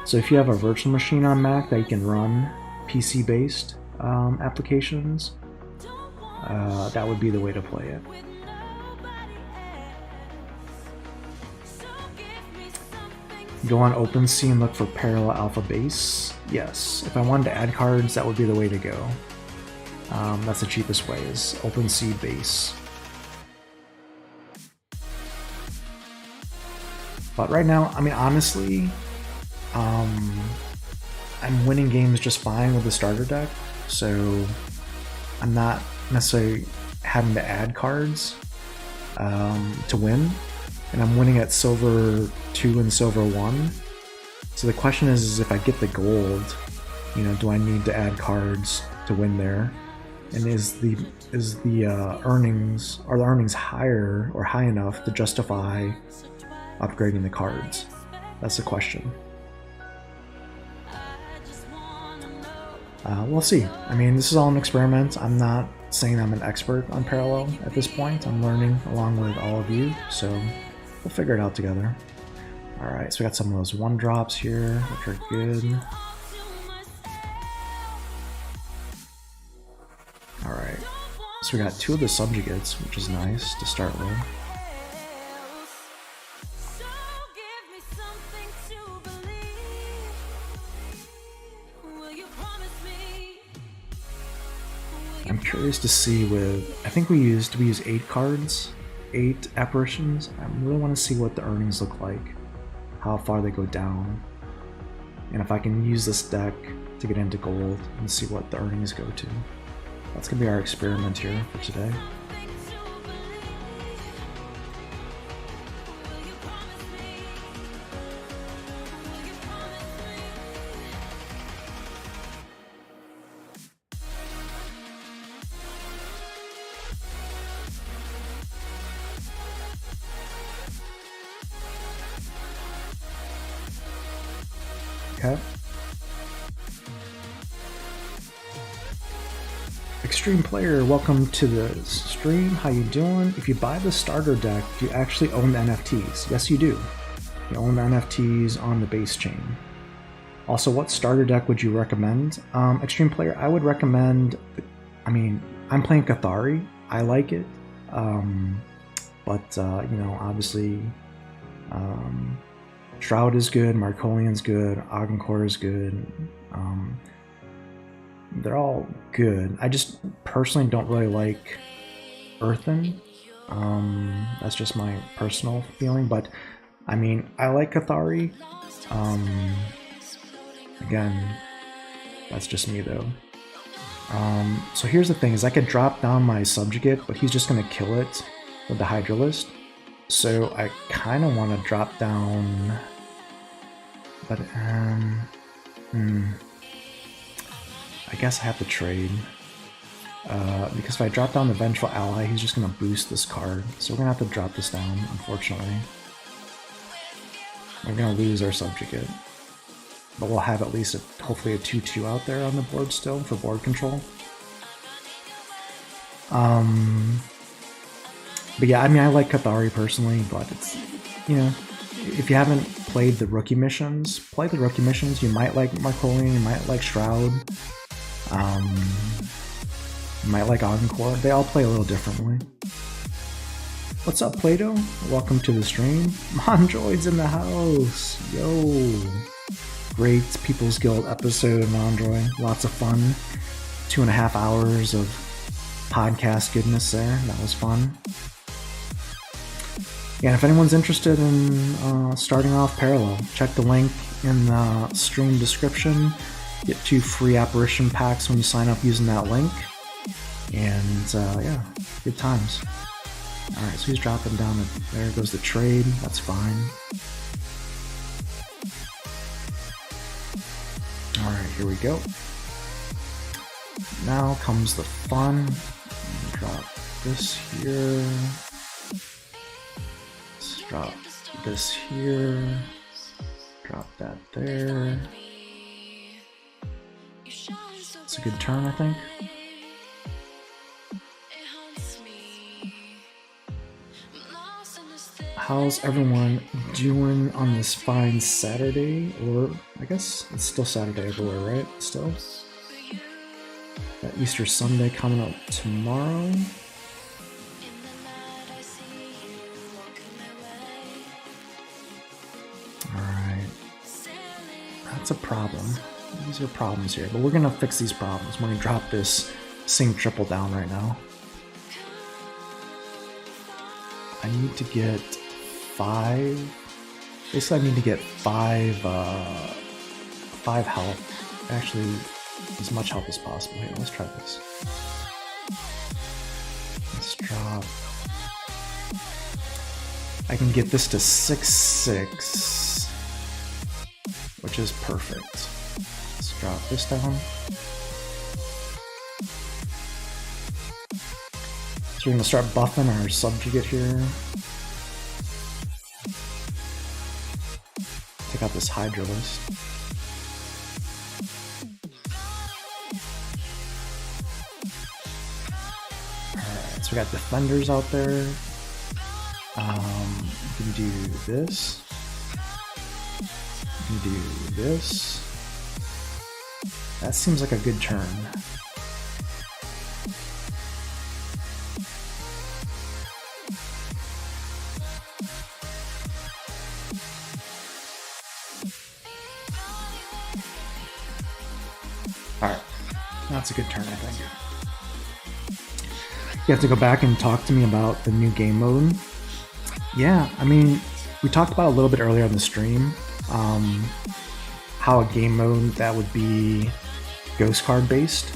So if you have a virtual machine on Mac that you can run PC-based applications, that would be the way to play it. Go on OpenSea and look for parallel alpha base. Yes, if I wanted to add cards, that would be the way to go. That's the cheapest way, is OpenSea base. But right now, I mean, honestly, I'm winning games just fine with the starter deck, so I'm not necessarily having to add cards to win. And I'm winning at silver 2 and silver 1. So the question is if I get the gold, you know, do I need to add cards to win there? And is the earnings, are the earnings higher or high enough to justify upgrading the cards? That's the question. We'll see. I mean, this is all an experiment. I'm not saying I'm an expert on Parallel at this point. I'm learning along with all of you, so we'll figure it out together. Alright, so we got some of those 1-drops here, which are good. Alright, so we got 2 of the subjugates, which is nice to start with. I'm curious to see with, I think we use 8 cards, 8 apparitions. I really want to see what the earnings look like, how far they go down, and if I can use this deck to get into gold and see what the earnings go to. That's gonna be our experiment here for today. Okay. Extreme Player, welcome to the stream. How you doing? If you buy the starter deck, do you actually own the NFTs? Yes, you do. You own the NFTs on the base chain. Also, what starter deck would you recommend? Extreme Player, I would recommend, I mean, I'm playing Cathari. I like it. But you know, obviously, Shroud is good, Markolian's good, Agincourt is good. They're all good. I just personally don't really like Earthen. That's just my personal feeling, but I mean, I like Cathari. Again, that's just me though. So here's the thing, is I could drop down my subjugate, but he's just gonna kill it with the Hydralist. So I kind of want to drop down, but I guess I have to trade, because if I drop down the Vengeful Ally, he's just going to boost this card. So we're going to have to drop this down, unfortunately. We're going to lose our subjugate, but we'll have at least hopefully a 2/2 out there on the board still for board control. But yeah, I mean, I like Cathari personally, but it's, you know, if you haven't played the rookie missions, play the rookie missions. You might like Markolian, you might like Shroud, you might like Agincourt. They all play a little differently. What's up, Plato? Welcome to the stream. Mondroid's in the house. Yo. Great People's Guild episode of Mondroid. Lots of fun. 2.5 hours of podcast goodness there. That was fun. Yeah, if anyone's interested in starting off Parallel, check the link in the stream description. Get 2 free apparition packs when you sign up using that link. And yeah, good times. Alright, so he's dropping down, there goes the trade, that's fine. Alright, here we go. Now comes the fun. Drop this here. Let's drop this here. Drop that there. It's a good turn, I think. How's everyone doing on this fine Saturday? Or I guess it's still Saturday everywhere, right? Still? That Easter Sunday coming up tomorrow. Alright. That's a problem. These are problems here, but we're gonna fix these problems. We're gonna drop this Sing triple down right now. I need to get 5. Basically, I need to get 5 health. Actually, as much health as possible. Here, let's try this. Let's drop. I can get this to 6/6, which is perfect. Let's drop this down. So we're gonna start buffing our subjugate here. Take out this Hydralist. Alright, so we got defenders out there. We can do this. We can do this. That seems like a good turn. Alright, that's a good turn, I think. You have to go back and talk to me about the new game mode. Yeah, I mean, we talked about a little bit earlier on the stream, how a game mode that would be ghost card based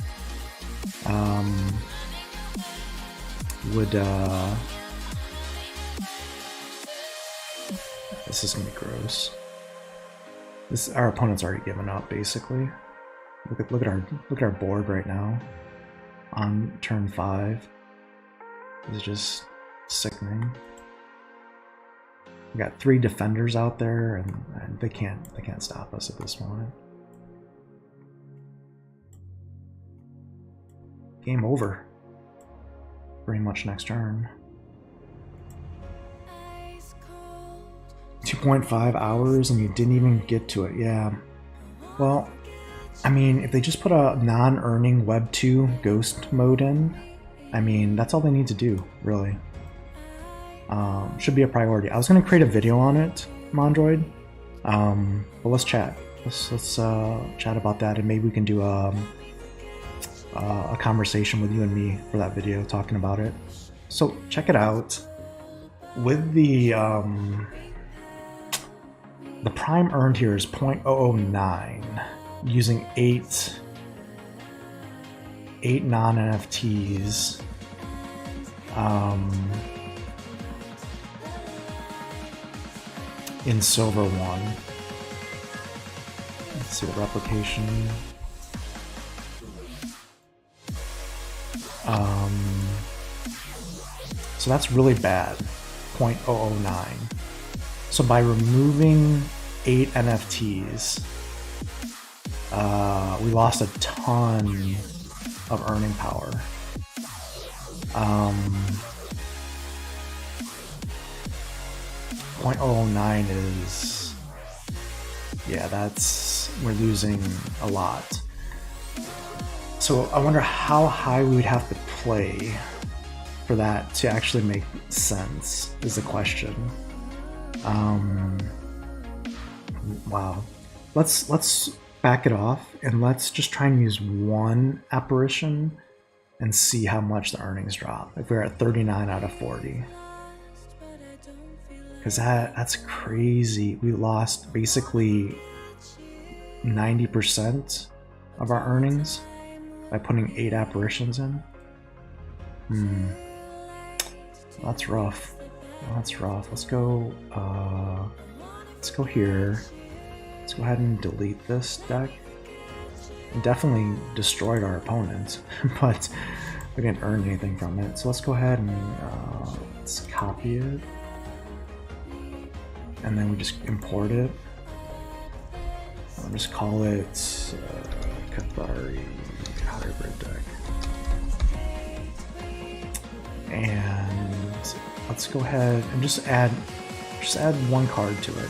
would, this is gonna be gross. Our opponent's already given up, basically. Look at our board right now. On turn 5, it's just sickening. We got 3 defenders out there, and they can't stop us at this moment. Game over. Pretty much next turn. 2.5 hours and you didn't even get to it. Yeah. Well, I mean, if they just put a non-earning Web 2 ghost mode in, I mean, that's all they need to do, really. Should be a priority. I was going to create a video on it, Mondroid, but let's chat. Let's chat about that, and maybe we can do a conversation with you and me for that video, talking about it. So check it out. With the prime earned here is 0.009. Using 8 non-NFTs. In Silver 1. Let's see the replication. So that's really bad. 0.009. So by removing 8 NFTs, we lost a ton of earning power. 0.009 is, yeah, we're losing a lot. So I wonder how high we would have to play for that to actually make sense, is the question. Wow. Let's back it off and let's just try and use 1 apparition and see how much the earnings drop if we're at 39 out of 40. Because that's crazy. We lost basically 90% of our earnings by putting 8 apparitions in. That's rough. That's rough. Let's go here. Let's go ahead and delete this deck. It definitely destroyed our opponent, but we didn't earn anything from it. So let's go ahead and let's copy it. And then we just import it. I'll just call it Kathari Hybrid Deck. And let's go ahead and just add one card to it.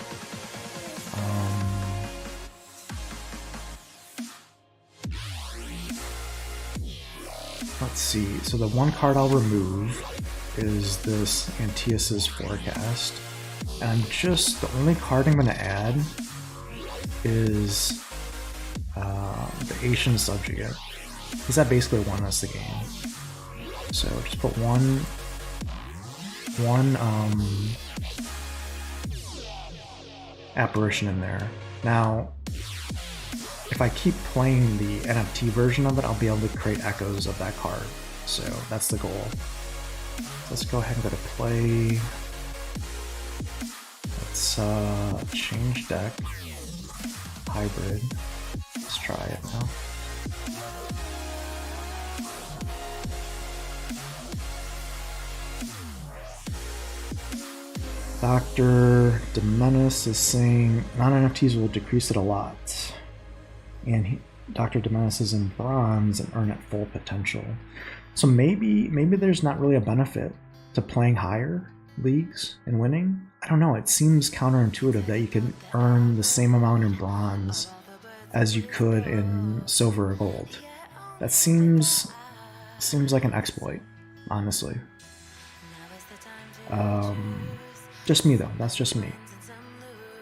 Let's see. So the one card I'll remove is this Antius's Forecast. And the only card I'm going to add is the Asian Subjugate, because that basically won us the game. So just put one apparition in there. Now, if I keep playing the NFT version of it, I'll be able to create echoes of that card. So that's the goal. Let's go ahead and go to play. Let's change deck. Hybrid. Let's try it now. Dr. Demenis is saying non-NFTs will decrease it a lot. And Dr. Demenis is in bronze and earn at full potential. So maybe there's not really a benefit to playing higher leagues and winning. I don't know, it seems counterintuitive that you could earn the same amount in bronze as you could in silver or gold. That seems like an exploit, honestly. Just me though, that's just me.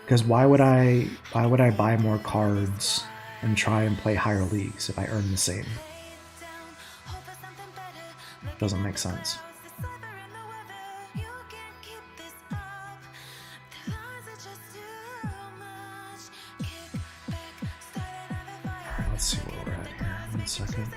Because why would I buy more cards and try and play higher leagues if I earn the same? Doesn't make sense. Alright, let's see where we're at here. 1 second.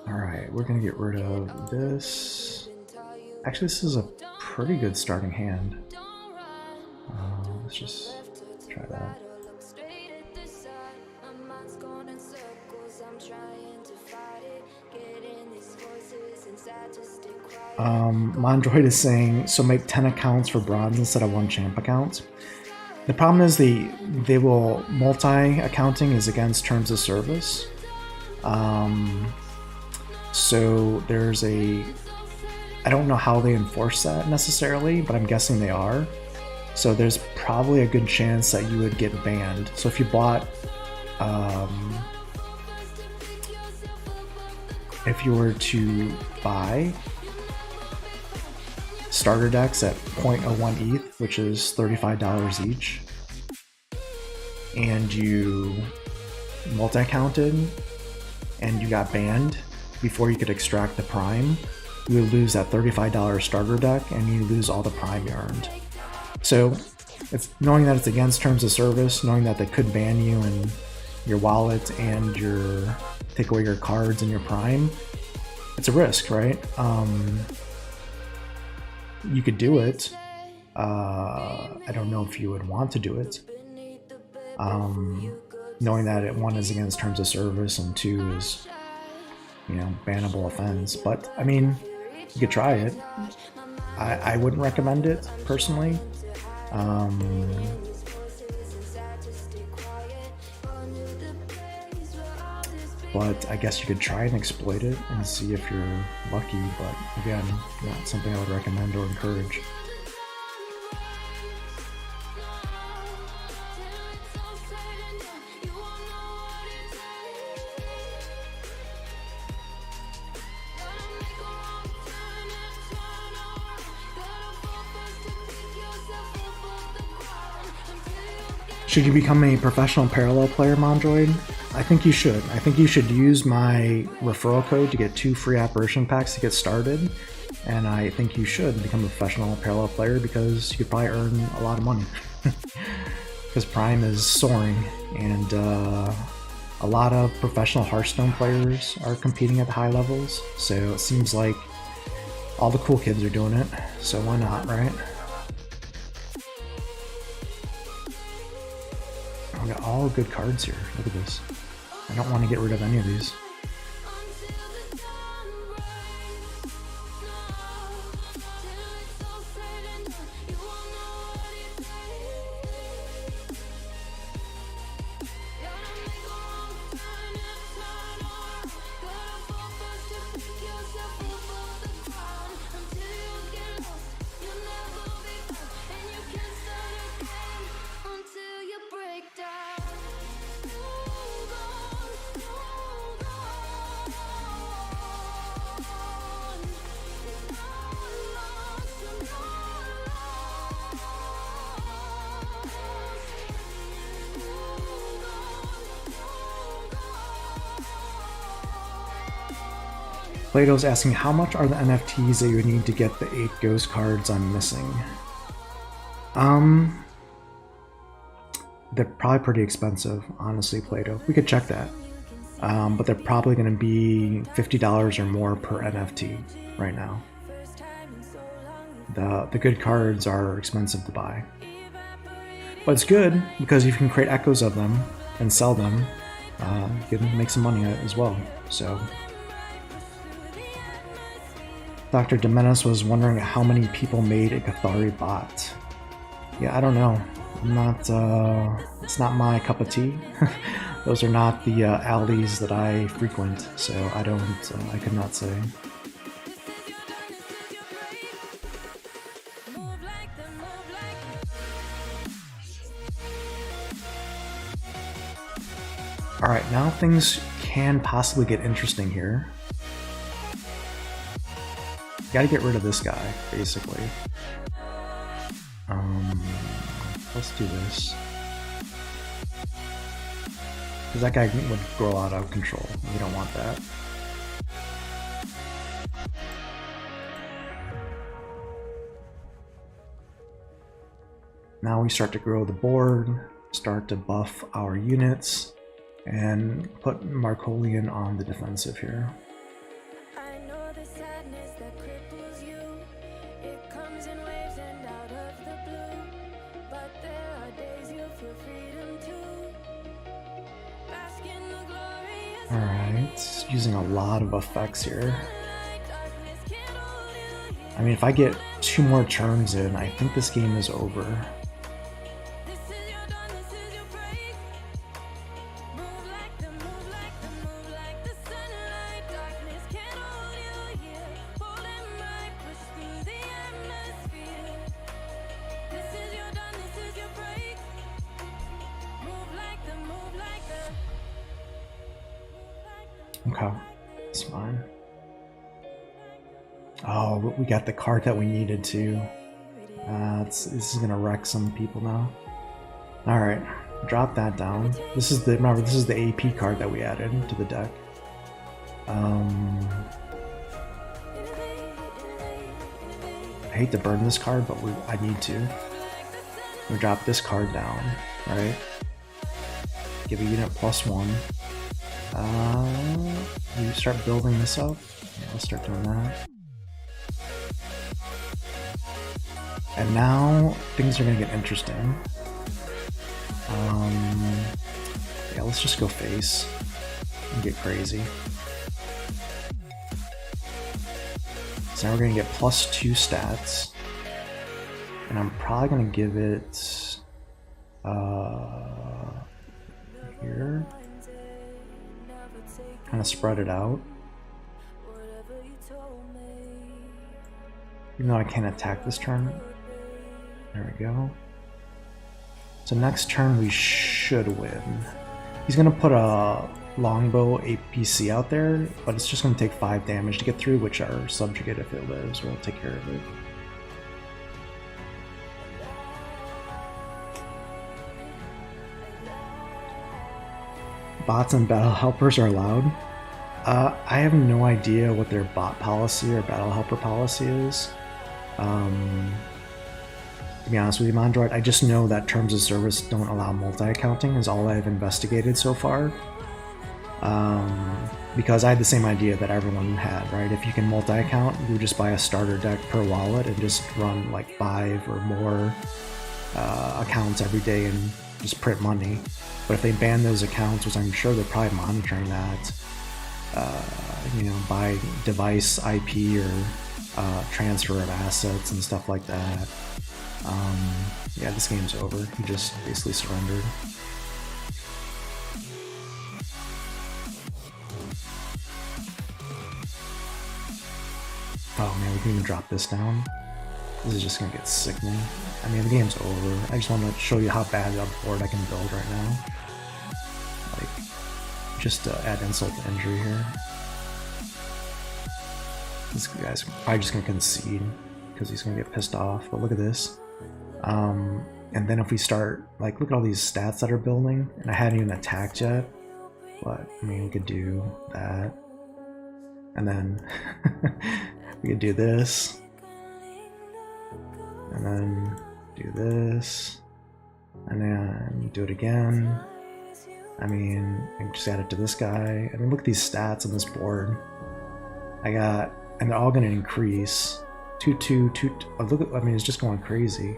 Alright, we're gonna get rid of this. Actually, this is a pretty good starting hand. Let's just try that. Mondroid is saying, so make 10 accounts for bronze instead of 1 champ account. The problem is they will multi-accounting is against terms of service. So there's I don't know how they enforce that necessarily, but I'm guessing they are. So there's probably a good chance that you would get banned. So if you bought, if you were to buy starter decks at 0.01 ETH, which is $35 each, and you multi-counted and you got banned before you could extract the prime, you would lose that $35 starter deck and you lose all the prime you earned. So it's knowing that it's against terms of service, knowing that they could ban you and your wallet and take away your cards and your prime, it's a risk, right? You could do it. I don't know if you would want to do it. Knowing that one is against terms of service and 2 is, bannable offense. But I mean, you could try it. I wouldn't recommend it personally. But I guess you could try and exploit it and see if you're lucky, but again, not something I would recommend or encourage. Should you become a professional parallel player, Mondroid? I think you should. I think you should use my referral code to get 2 free apparition packs to get started. and I think you should become a professional parallel player because you could probably earn a lot of money. Because Prime is soaring, and a lot of professional Hearthstone players are competing at the high levels, so it seems like all the cool kids are doing it, so why not, right? We got all good cards here. Look at this. I don't want to get rid of any of these. Plato's asking, how much are the NFTs that you would need to get the 8 ghost cards I'm missing? They're probably pretty expensive, honestly, Plato. We could check that. But they're probably going to be $50 or more per NFT right now. The good cards are expensive to buy. But it's good, because if you can create echoes of them and sell them, you can make some money as well. So Dr. Demenis was wondering how many people made a Cathari bot. Yeah, I don't know. I'm not, it's not my cup of tea. Those are not the alleys that I frequent, so I could not say. Alright, now things can possibly get interesting here. Gotta get rid of this guy, basically. Let's do this. Because that guy would grow out of control. We don't want that. Now we start to grow the board, start to buff our units, and put Markolian on the defensive here. Alright, using a lot of effects here. I mean, if I get 2 more turns in, I think this game is over. Okay, it's fine. Oh, we got the card that we needed to. This is gonna wreck some people now. All right, drop that down. Remember, this is the AP card that we added to the deck. I hate to burn this card, but I need to. We drop this card down, right? Give a unit +1. We start building this up. Yeah, let's start doing that. And now things are gonna get interesting. Yeah, let's just go face and get crazy. So now we're gonna get +2 stats, and I'm probably gonna give it here. Kind of spread it out. Even though I can't attack this turn. There we go. So next turn we should win. He's gonna put a longbow APC out there, but it's just gonna take 5 damage to get through, which our subjugate, if it lives, will take care of it. Bots and battle helpers are allowed. I have no idea what their bot policy or battle helper policy is. To be honest with you, Mondroid, I just know that terms of service don't allow multi-accounting is all I've investigated so far. Because I had the same idea that everyone had, right? If you can multi-account, you just buy a starter deck per wallet and just run like 5 or more accounts every day and just print money. But if they ban those accounts, which I'm sure they're probably monitoring that, you know, by device IP or transfer of assets and stuff like that, yeah, this game's over. He just basically surrendered. Oh man, we can even drop this down. This is just gonna get sickening. I mean, the game's over. I just want to show you how bad of a board I can build right now. Like, just to add insult to injury here. This guy's probably just gonna concede because he's gonna get pissed off. But look at this. And then if we start, like, look at all these stats that are building, and I hadn't even attacked yet. But I mean, we could do that, and then we could do this, and then do this, and then do it again. I mean, I can just add it to this guy. I mean, look at these stats on this board. I got, and they're all going to increase. 2, 2, 2. Oh, look at, I mean, it's just going crazy.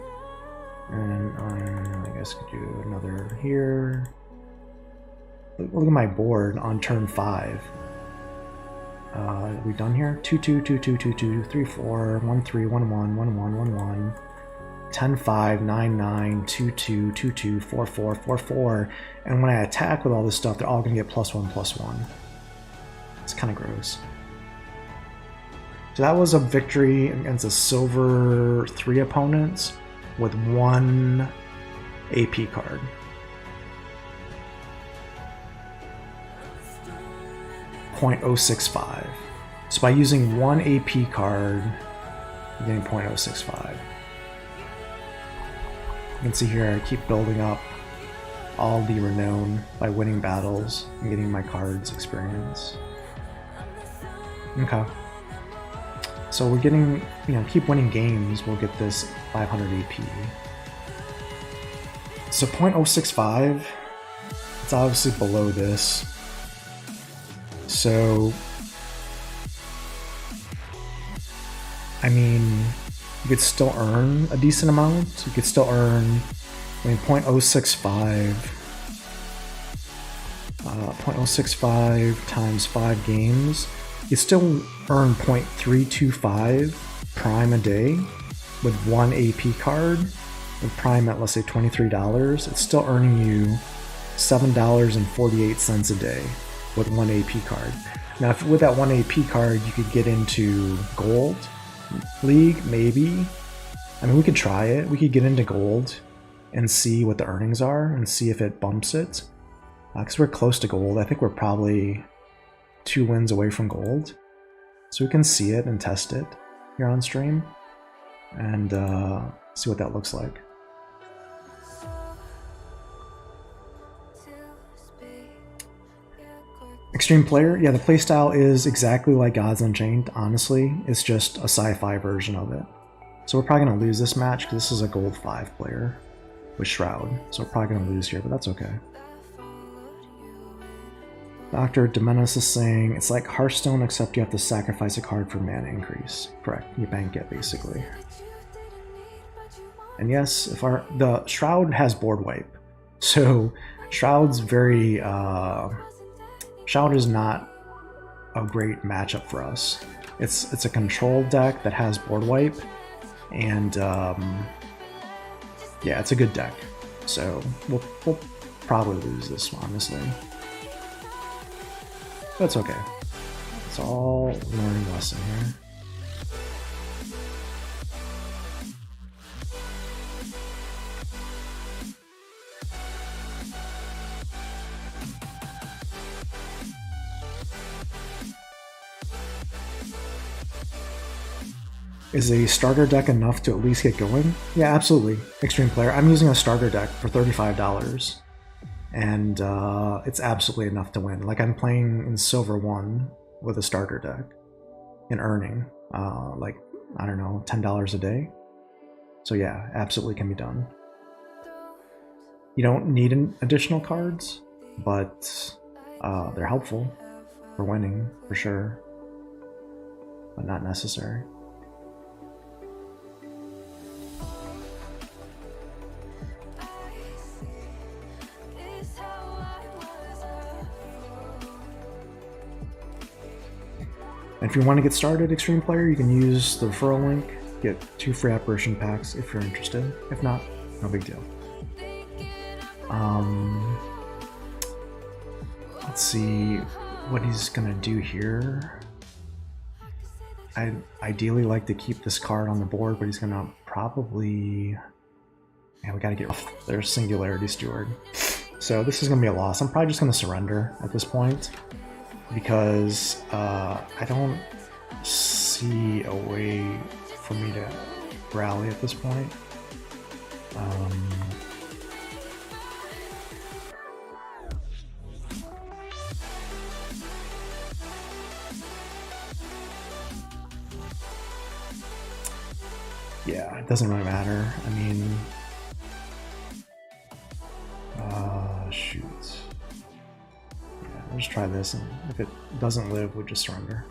And I guess I could do another here. Look at my board on turn 5. Are we done here? 2, 2, 2, 2, 2, 2, 3, 4, 1, 3, 1, 1, 1, 1, 1, 1, 10, 5, 9, 9, 2, 2, 2, 2, 4, 4, 4, 4. And when I attack with all this stuff, they're all going to get +1/+1. It's kind of gross. So that was a victory against a silver 3 opponents with 1 AP card. .065. So by using 1 AP card, you're getting .065. You can see here I keep building up all the renown by winning battles and getting my cards experience. Okay. So we're getting, you know, keep winning games, we'll get this 500 AP. So .065, it's obviously below this. So, I mean, you could still earn a decent amount. You could still earn, I mean, .065, .065 times 5 games. You still earn .325 Prime a day with 1 AP card. With Prime at, let's say, $23. It's still earning you $7.48 a day with 1 AP card. Now, if with that 1 AP card, you could get into Gold League, maybe. I mean, we could try it. We could get into Gold and see what the earnings are and see if it bumps it. Because we're close to Gold. I think we're probably 2 wins away from Gold. So we can see it and test it here on stream and see what that looks like. Extreme Player, yeah, the playstyle is exactly like Gods Unchained, honestly. It's just a sci-fi version of it. So we're probably going to lose this match because this is a Gold 5 player with Shroud. So we're probably going to lose here, but that's okay. Dr. Demenis is saying, it's like Hearthstone except you have to sacrifice a card for mana increase. Correct, you bank it basically. And yes, if the Shroud has board wipe. So Shroud's very... Shroud is not a great matchup for us. It's a control deck that has board wipe, and yeah, it's a good deck. So we'll probably lose this one, honestly. That's okay. It's all learning lesson here. Is a starter deck enough to at least get going? Yeah, absolutely. Extreme Player. I'm using a starter deck for $35. and it's absolutely enough to win. Like, I'm playing in Silver 1 with a starter deck and earning like, I don't know, $10 a day. So yeah, absolutely can be done. You don't need additional cards, but they're helpful for winning, for sure, but not necessary. And if you want to get started, Extreme Player, you can use the referral link, get 2 free apparition packs if you're interested. If not, no big deal. Let's see what he's gonna do here. I'd ideally like to keep this card on the board, but he's gonna probably... Yeah, we gotta get... There's Singularity Steward. So this is gonna be a loss. I'm probably just gonna surrender at this point, because I don't see a way for me to rally at this point. Yeah, it doesn't really matter. I mean, shoot. Yeah, we'll just try this, and if it doesn't live, we'll just surrender.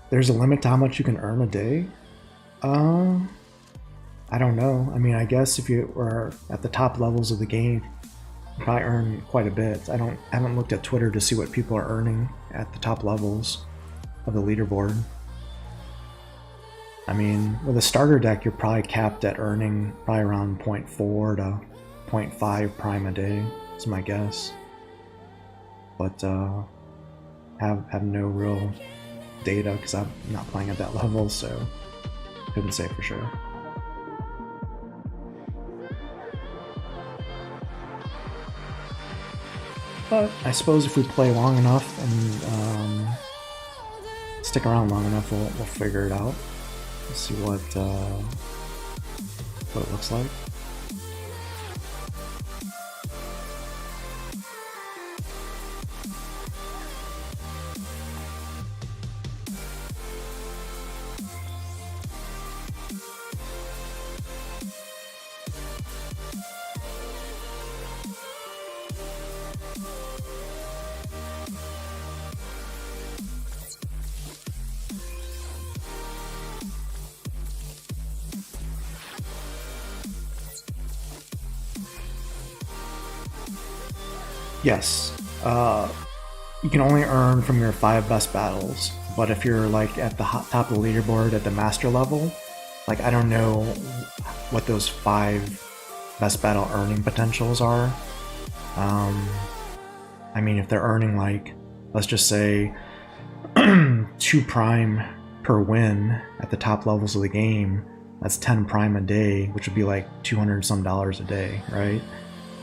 There's a limit to how much you can earn a day? I don't know. I mean, I guess if you are at the top levels of the game, you probably earn quite a bit. I haven't looked at Twitter to see what people are earning at the top levels of the leaderboard. I mean, with a starter deck, you're probably capped at earning probably around 0.4 to 0.5 prime a day, is my guess. But have no real data because I'm not playing at that level, so couldn't say for sure. But I suppose if we play long enough and stick around long enough, we'll figure it out. Let's see what it looks like. Yes, you can only earn from your 5 best battles, but if you're like at the top of the leaderboard at the master level, like I don't know what those 5 best battle earning potentials are. I mean, if they're earning like, let's just say 2 prime per win at the top levels of the game, that's 10 prime a day, which would be like $200 some a day, right?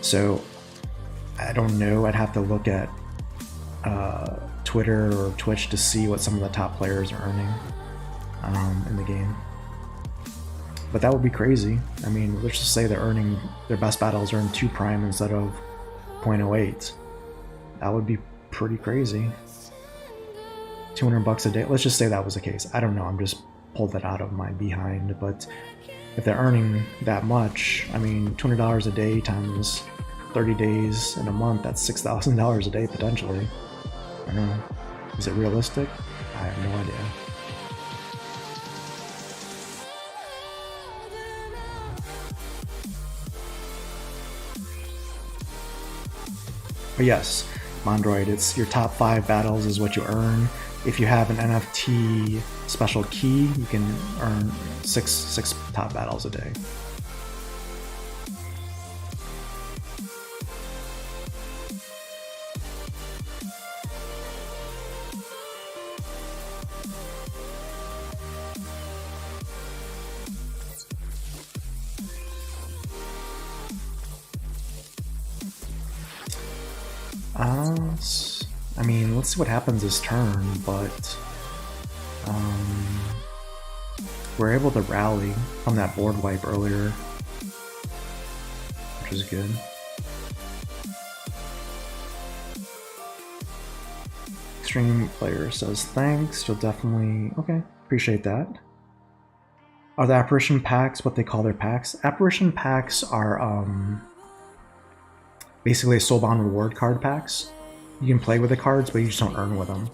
So I don't know, I'd have to look at Twitter or Twitch to see what some of the top players are earning in the game. But that would be crazy. I mean, let's just say they're earning, their best battles earn 2 prime instead of 0.08. That would be pretty crazy. $200 a day, let's just say that was the case. I don't know, I'm just pulled that out of my behind, but if they're earning that much, I mean, $200 a day times 30 days in a month, that's $6,000 a day potentially. I don't know. Is it realistic? I have no idea. But yes, Mondroid, it's your top 5 battles is what you earn. If you have an NFT special key, you can earn 6 top battles a day. I mean, let's see what happens this turn, but we're able to rally from that board wipe earlier, which which is good. Extreme player says thanks. You'll definitely appreciate that. Are the apparition packs what they call their packs? Apparition packs are basically soulbound reward card packs. You can play with the cards, but you just don't earn with them.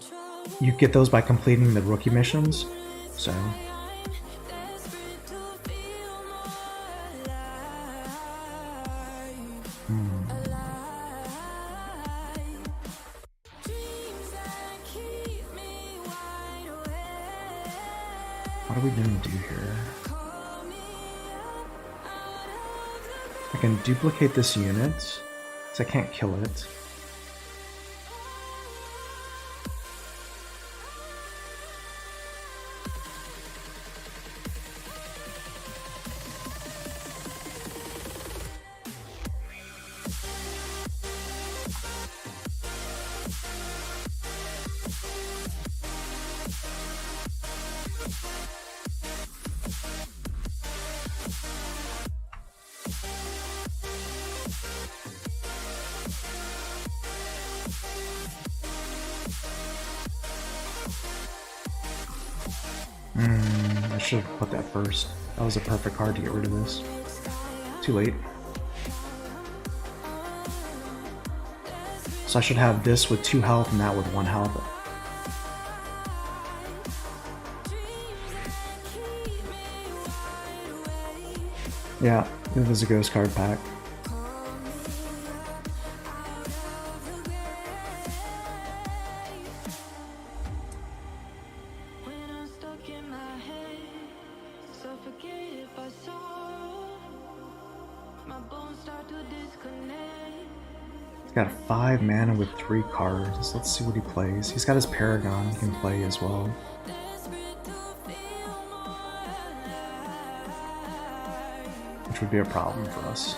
You get those by completing the rookie missions. So. What are we going to do here? I can duplicate this unit, because I can't kill it. I should have put that first. That was a perfect card to get rid of this. Too late. So I should have this with 2 health and that with 1 health. Yeah, it was a ghost card pack. Got 5 mana with 3 cards. Let's see what he plays. He's got his Paragon he can play as well. Which would be a problem for us.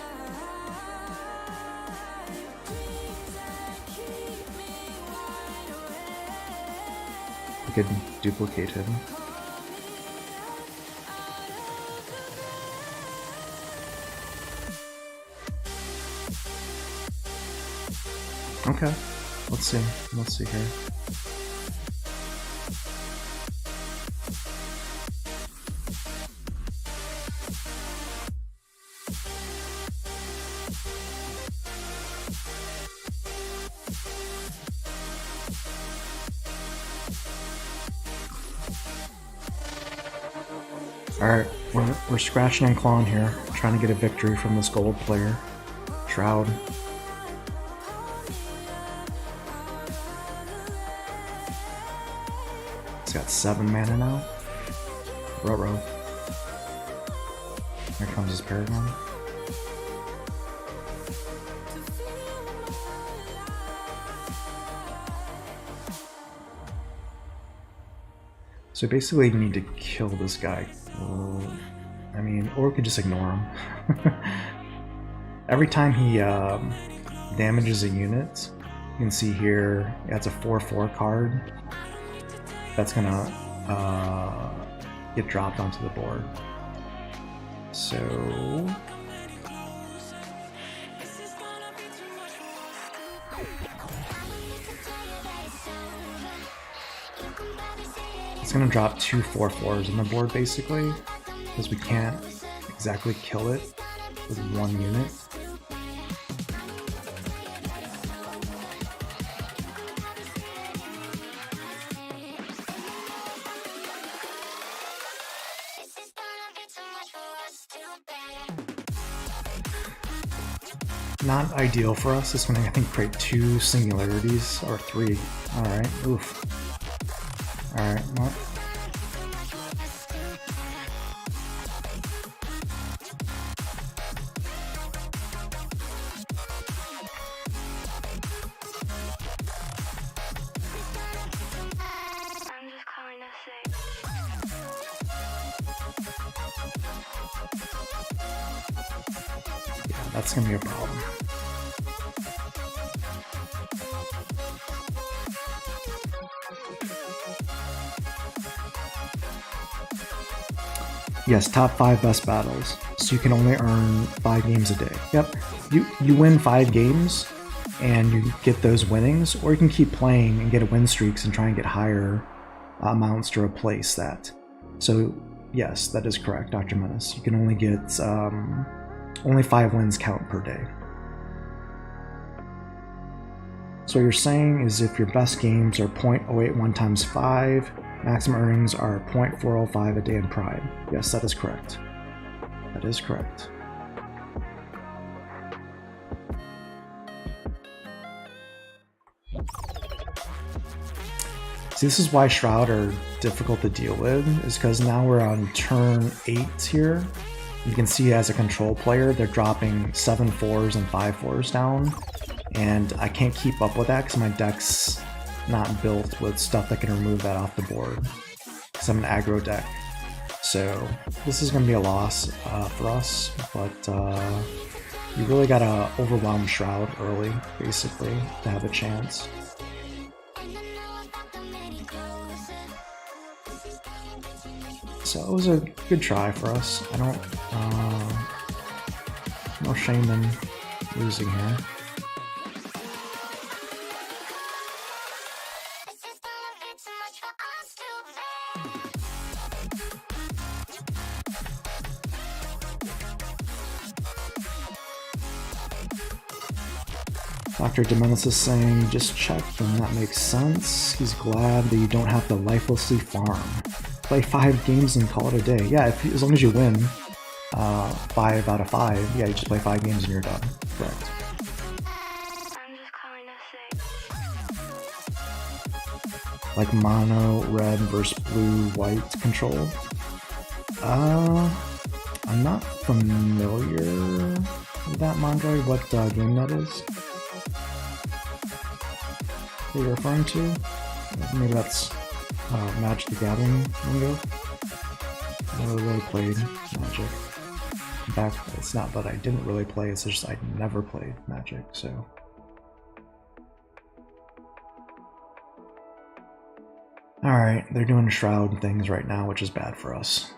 We could duplicate him. Okay, let's see here. Alright, we're scratching and clawing here, trying to get a victory from this gold player. Shroud. He's got 7 mana now. Ruh-roh. Here comes his Paragon. So basically you need to kill this guy. I mean, or we could just ignore him. Every time he damages a unit, you can see here, it's a 4/4 card. That's gonna get dropped onto the board. So it's gonna drop 2 4/4s on the board basically, because we can't exactly kill it with 1 unit. Not ideal for us. This one, I think, create 2 singularities or 3. All right. Oof. All right. Well. That's gonna be a problem. Yes, top 5 best battles. so you can only earn 5 games a day. Yep, you win 5 games and you get those winnings, or you can keep playing and get win streaks and try and get higher amounts to replace that. So yes, that is correct, Dr. Menace. You can only get only 5 wins count per day. So what you're saying is if your best games are 0.081 times 5, maximum earnings are 0.405 a day in Prime. Yes, that is correct. That is correct. See, this is why Shroud are difficult to deal with, is because now we're on turn 8 here. You can see as a control player, they're dropping 7 4s and 5 4s down, and I can't keep up with that because my deck's not built with stuff that can remove that off the board, because I'm an aggro deck. So this is going to be a loss for us, but you really gotta overwhelm Shroud early, basically, to have a chance. So it was a good try for us. I don't, no shame in losing here. Dr. Demenis is saying, just check, and that makes sense. He's glad that you don't have to lifelessly farm. Play 5 games and call it a day. Yeah, as long as you win 5 out of 5, yeah, you just play 5 games and you're done. Correct. Like mono, red versus blue, white control. I'm not familiar with that, Mondre, what game that is. What you're referring to? Maybe that's Magic the Gathering window. I never really played Magic. In fact, it's not that I didn't really play, it's just I never played Magic, so. Alright, they're doing Shroud things right now, which is bad for us.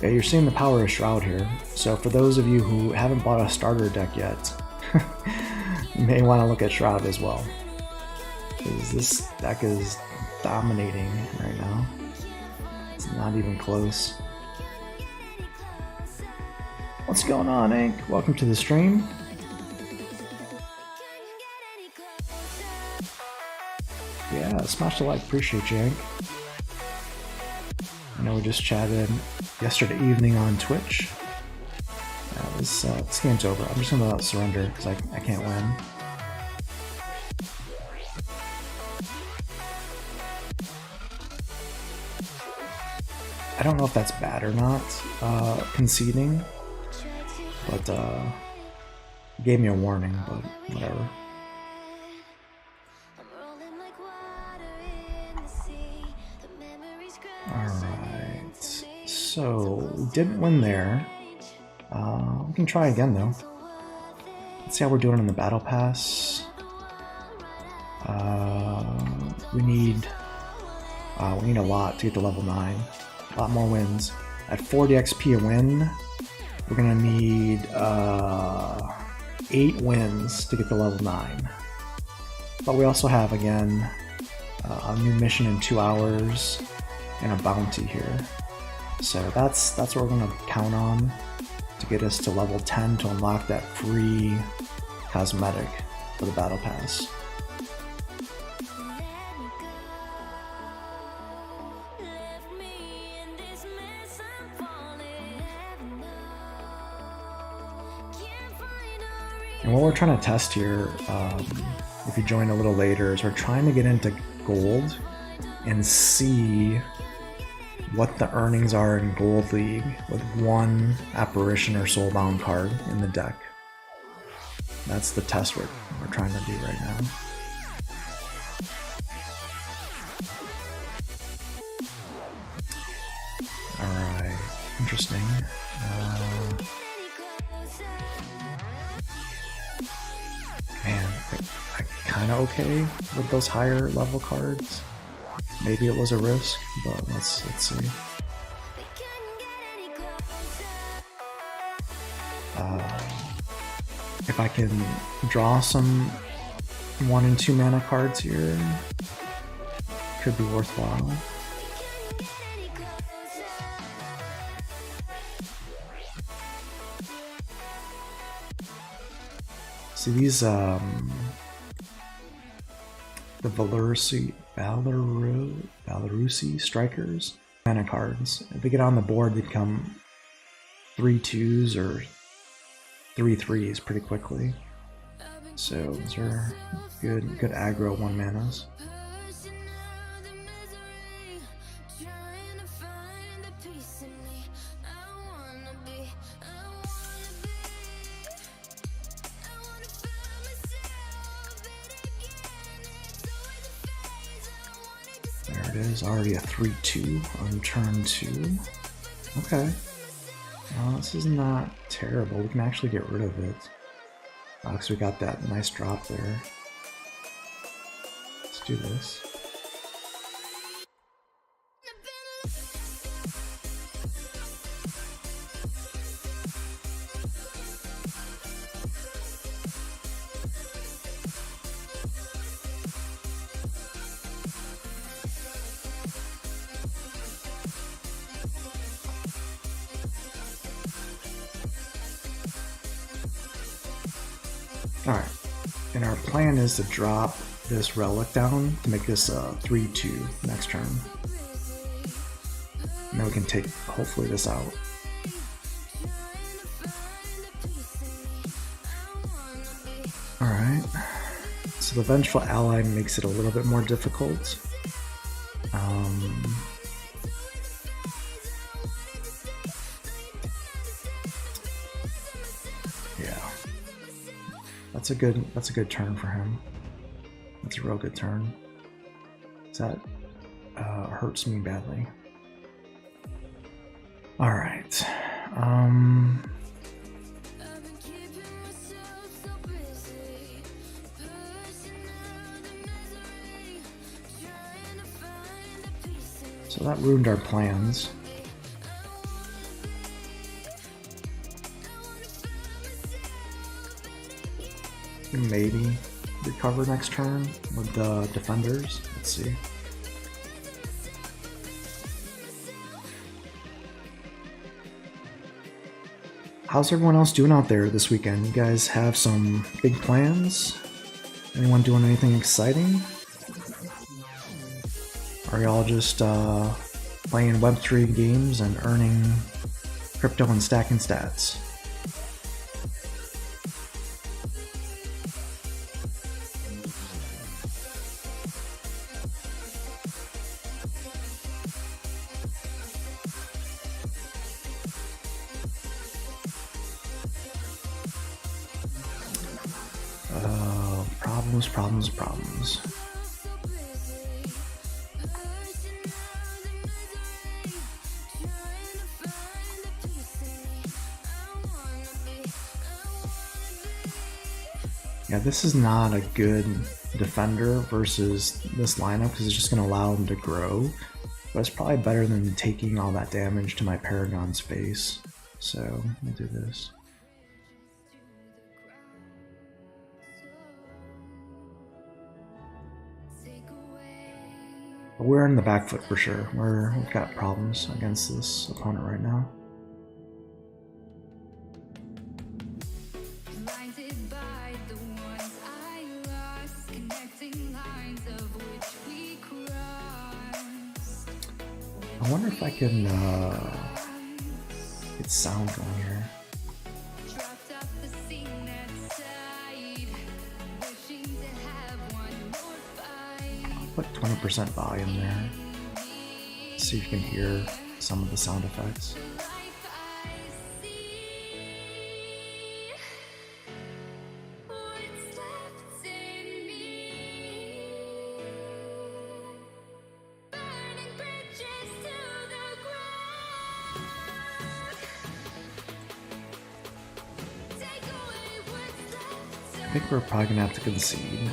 Yeah, you're seeing the power of Shroud here. So for those of you who haven't bought a starter deck yet, you may want to look at Shroud as well, because this deck is dominating right now. It's not even close. What's going on, Ink? Welcome to the stream. Yeah, smash the like, appreciate you, Ink. I know we just chatted yesterday evening on Twitch. This game's over. I'm just gonna surrender because I can't win. I don't know if that's bad or not, conceding, but he gave me a warning, but whatever. Alright, so we didn't win there. We can try again though. Let's see how we're doing in the battle pass. We need a lot to get to level 9. A lot more wins. At 40 XP a win, we're gonna need 8 wins to get to level 9. But we also have, again, a new mission in 2 hours and a bounty here. So that's what we're gonna count on to get us to level 10 to unlock that free cosmetic for the battle pass. And what we're trying to test here, if you join a little later, is we're trying to get into gold and see what the earnings are in Gold League with one Apparition or Soulbound card in the deck. That's the test we're trying to do right now. Alright, interesting. Man, I'm kind of okay with those higher level cards. Maybe it was a risk, but let's see. If I can draw some 1 and 2 mana cards here, could be worthwhile. See these the Valerusi strikers mana cards. If they get on the board, they become 3 2s or 3 3s pretty quickly. So those are good aggro 1 manas. There it is, already a 3-2 on turn 2. Okay. Well, this is not terrible. We can actually get rid of it. Because we got that nice drop there. Let's do this. Alright, and our plan is to drop this relic down to make this a 3-2 next turn. Now we can take, hopefully, this out. Alright, so the Vengeful Ally makes it a little bit more difficult. Yeah. That's a good turn for him. That's a real good turn. That hurts me badly. All right. So that ruined our plans. Maybe recover next turn with the defenders. Let's see. How's everyone else doing out there this weekend? You guys have some big plans? Anyone doing anything exciting? Are y'all just playing Web3 games and earning crypto and stacking stats? Problems. Yeah, this is not a good defender versus this lineup because it's just going to allow him to grow. But it's probably better than taking all that damage to my Paragon's face. So, we'll do this. But we're in the back foot for sure. We've got problems against this opponent right now. I wonder if I can get sound going here. Put 20% volume there. see if you can hear some of the sound effects. I think we're probably gonna have to concede.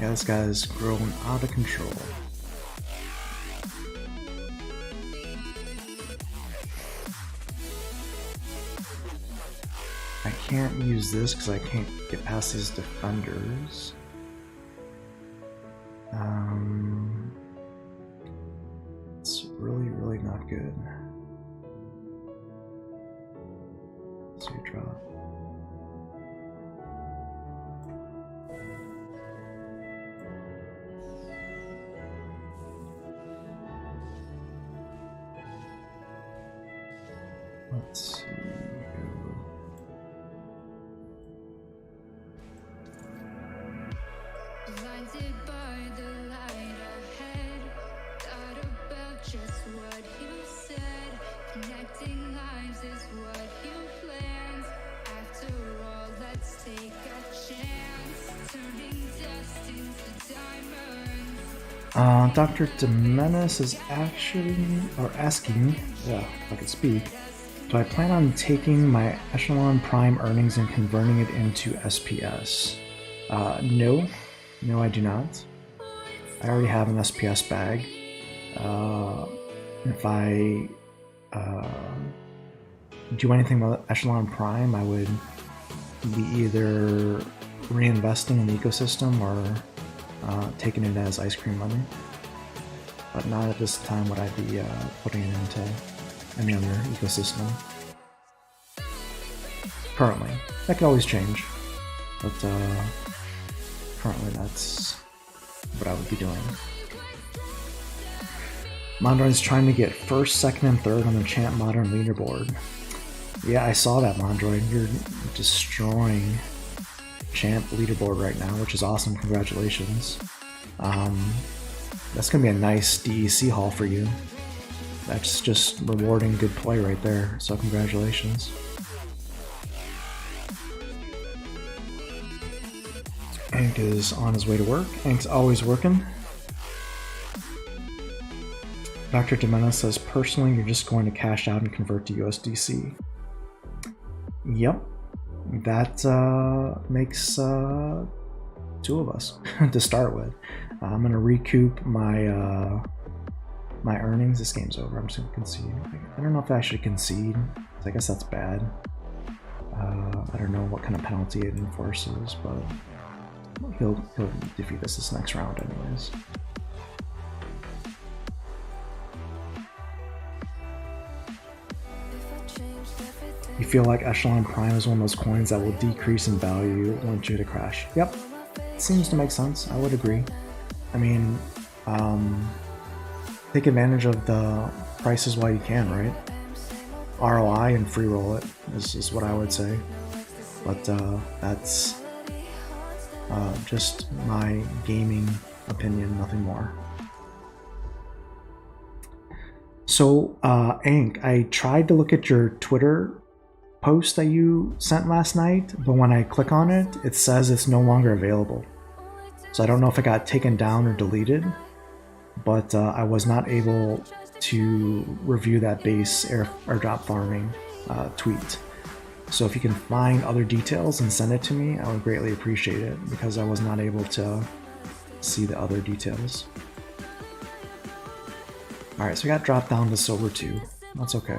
Yeah, this guy's grown out of control. I can't use this because I can't get past these defenders. It's really not good. So you drop. Let's see. Blinded by the light ahead, thought about just what you said. Connecting lives is what you planned. After all, let's take a chance. Turning dust into diamonds. Dr. Demenis is asking, if I could speak, do I plan on taking my Echelon Prime earnings and converting it into SPS? No, I do not. I already have an SPS bag. If I do anything with Echelon Prime, I would be either reinvesting in the ecosystem or taking it as ice cream money. But not at this time would I be putting it into any other ecosystem. Currently. That could always change. But currently that's what I would be doing. Mondron is trying to get first, second, and third on the Champ Modern leaderboard. Yeah, I saw that, Mondroid. You're destroying Champ leaderboard right now, which is awesome. Congratulations. That's gonna be a nice DEC haul for you. That's just rewarding good play right there, so congratulations. Hank is on his way to work. Hank's always working. Dr. Demena says, personally, you're just going to cash out and convert to USDC. Yep. That makes two of us to start with. I'm going to recoup my my earnings. This game's over. I'm just going to concede. I don't know if I should concede. I guess that's bad. I don't know what kind of penalty it enforces, but he'll defeat us this next round anyways. You feel like Echelon Prime is one of those coins that will decrease in value once you hit a crash. Yep, seems to make sense. I would agree. I mean, take advantage of the prices while you can, right? ROI and free roll it is what I would say. But that's just my gaming opinion, nothing more. So, Ank, I tried to look at your Twitter post that you sent last night, but when I click on it, it says it's no longer available. So I don't know if it got taken down or deleted, but I was not able to review that base airdrop farming tweet. So if you can find other details and send it to me, I would greatly appreciate it, because I was not able to see the other details. Alright, so we got dropped down to silver 2. That's okay.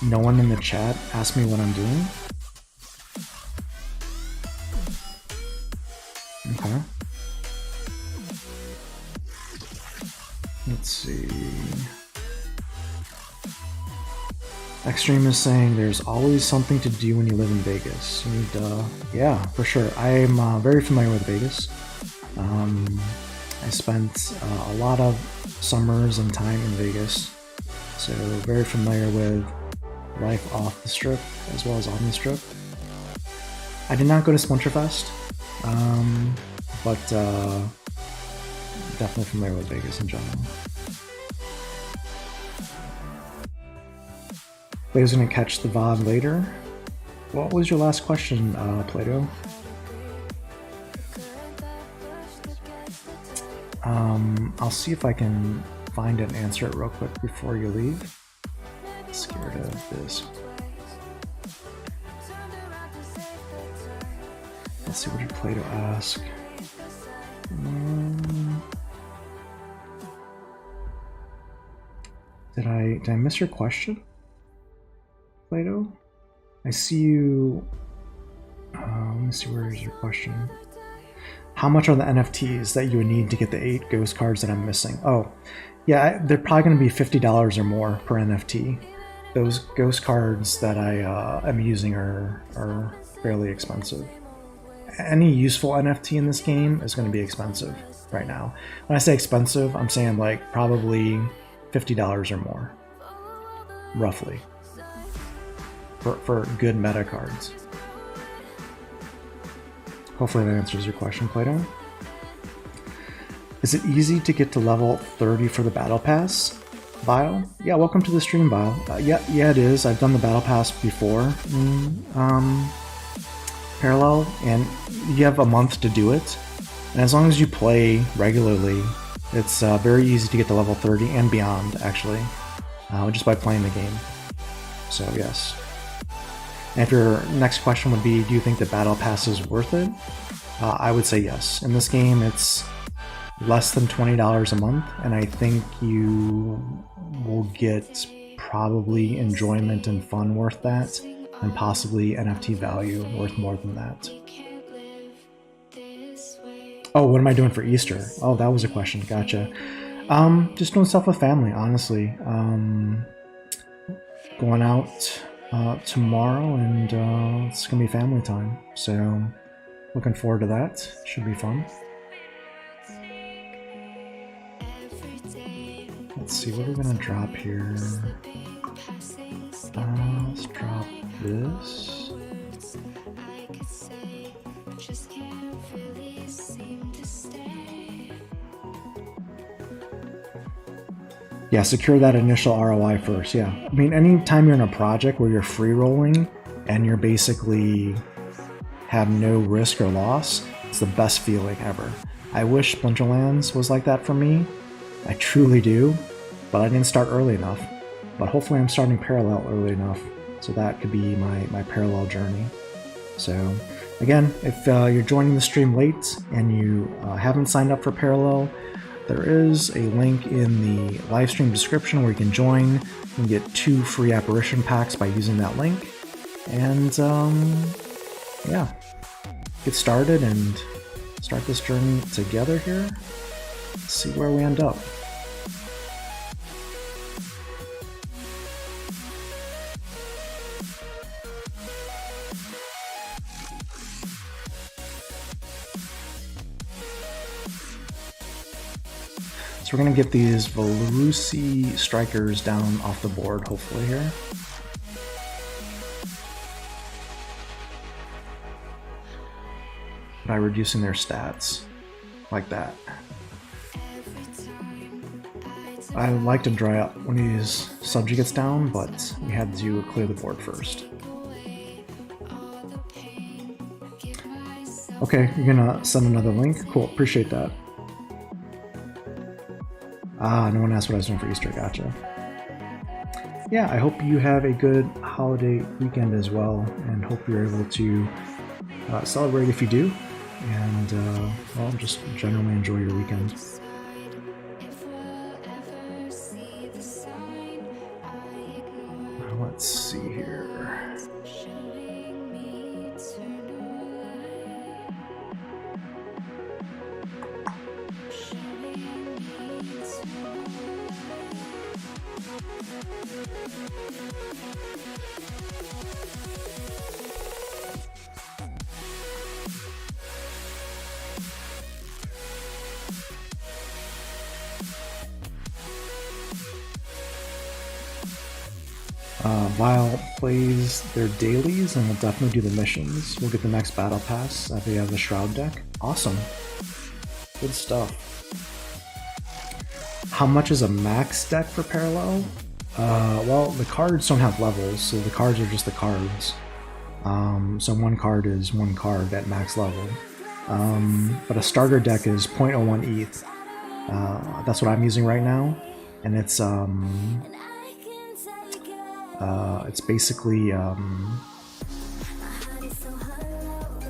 No one in the chat asked me what I'm doing. Okay. Let's see. Extreme is saying there's always something to do when you live in Vegas. You need to, yeah, for sure. I'm very familiar with Vegas. I spent a lot of summers and time in Vegas, so very familiar with life off the strip as well as on the strip. I did not go to Splinterfest, but definitely familiar with Vegas in general. Plato's gonna catch the VOD later. What was your last question, Plato? I'll see if I can find it and answer it real quick before you leave. Scared of this. Let's see, what did Plato ask? Did I miss your question, Plato? I see you. Let me see, where is your question? How much are the NFTs that you would need to get the 8 ghost cards that I'm missing? Oh, yeah, they're probably going to be $50 or more per NFT. Those ghost cards that I am using are fairly expensive. Any useful NFT in this game is going to be expensive right now. When I say expensive, I'm saying like probably $50 or more, roughly, for good meta cards. Hopefully that answers your question, Plato. Is it easy to get to level 30 for the Battle Pass? Bio? Yeah, welcome to the stream, Bio. Yeah, it is. I've done the Battle Pass before in Parallel, and you have a month to do it. And as long as you play regularly, it's very easy to get to level 30 and beyond, actually, just by playing the game. So, yes. And if your next question would be, do you think the Battle Pass is worth it? I would say yes. In this game, it's less than $20 a month, and I think you will get probably enjoyment and fun worth that, and possibly NFT value worth more than that. Oh, what am I doing for Easter? Oh, that was a question. Gotcha. Just doing stuff with family, honestly. Going out tomorrow, and it's gonna be family time, so looking forward to that. Should be fun. Let's see, what are we gonna drop here? Let's drop this. Yeah, secure that initial ROI first. Yeah, I mean, anytime you're in a project where you're free rolling and you're basically have no risk or loss, it's the best feeling ever. I wish Splinterlands was like that for me. I truly do, but I didn't start early enough. But hopefully I'm starting Parallel early enough, so that could be my Parallel journey. So again, if you're joining the stream late and you haven't signed up for Parallel, there is a link in the live stream description where you can join. You can get 2 free apparition packs by using that link. And yeah, get started and start this journey together here. Let's see where we end up. So we're going to get these Velusi strikers down off the board, hopefully, here. By reducing their stats, like that. I would like to dry up when these subjects down, but we had to clear the board first. Okay, you're gonna send another link? Cool, appreciate that. Ah, no one asked what I was doing for Easter, gotcha. Yeah, I hope you have a good holiday weekend as well, and hope you're able to celebrate if you do, and well, just generally enjoy your weekend. Let's see here. Vile plays their dailies and we'll definitely do the missions. We'll get the next battle pass if we have the Shroud deck. Awesome. Good stuff. How much is a max deck for Parallel? Well, the cards don't have levels, so the cards are just the cards. So one card is one card at max level. But a starter deck is 0.01 ETH. That's what I'm using right now, and it's basically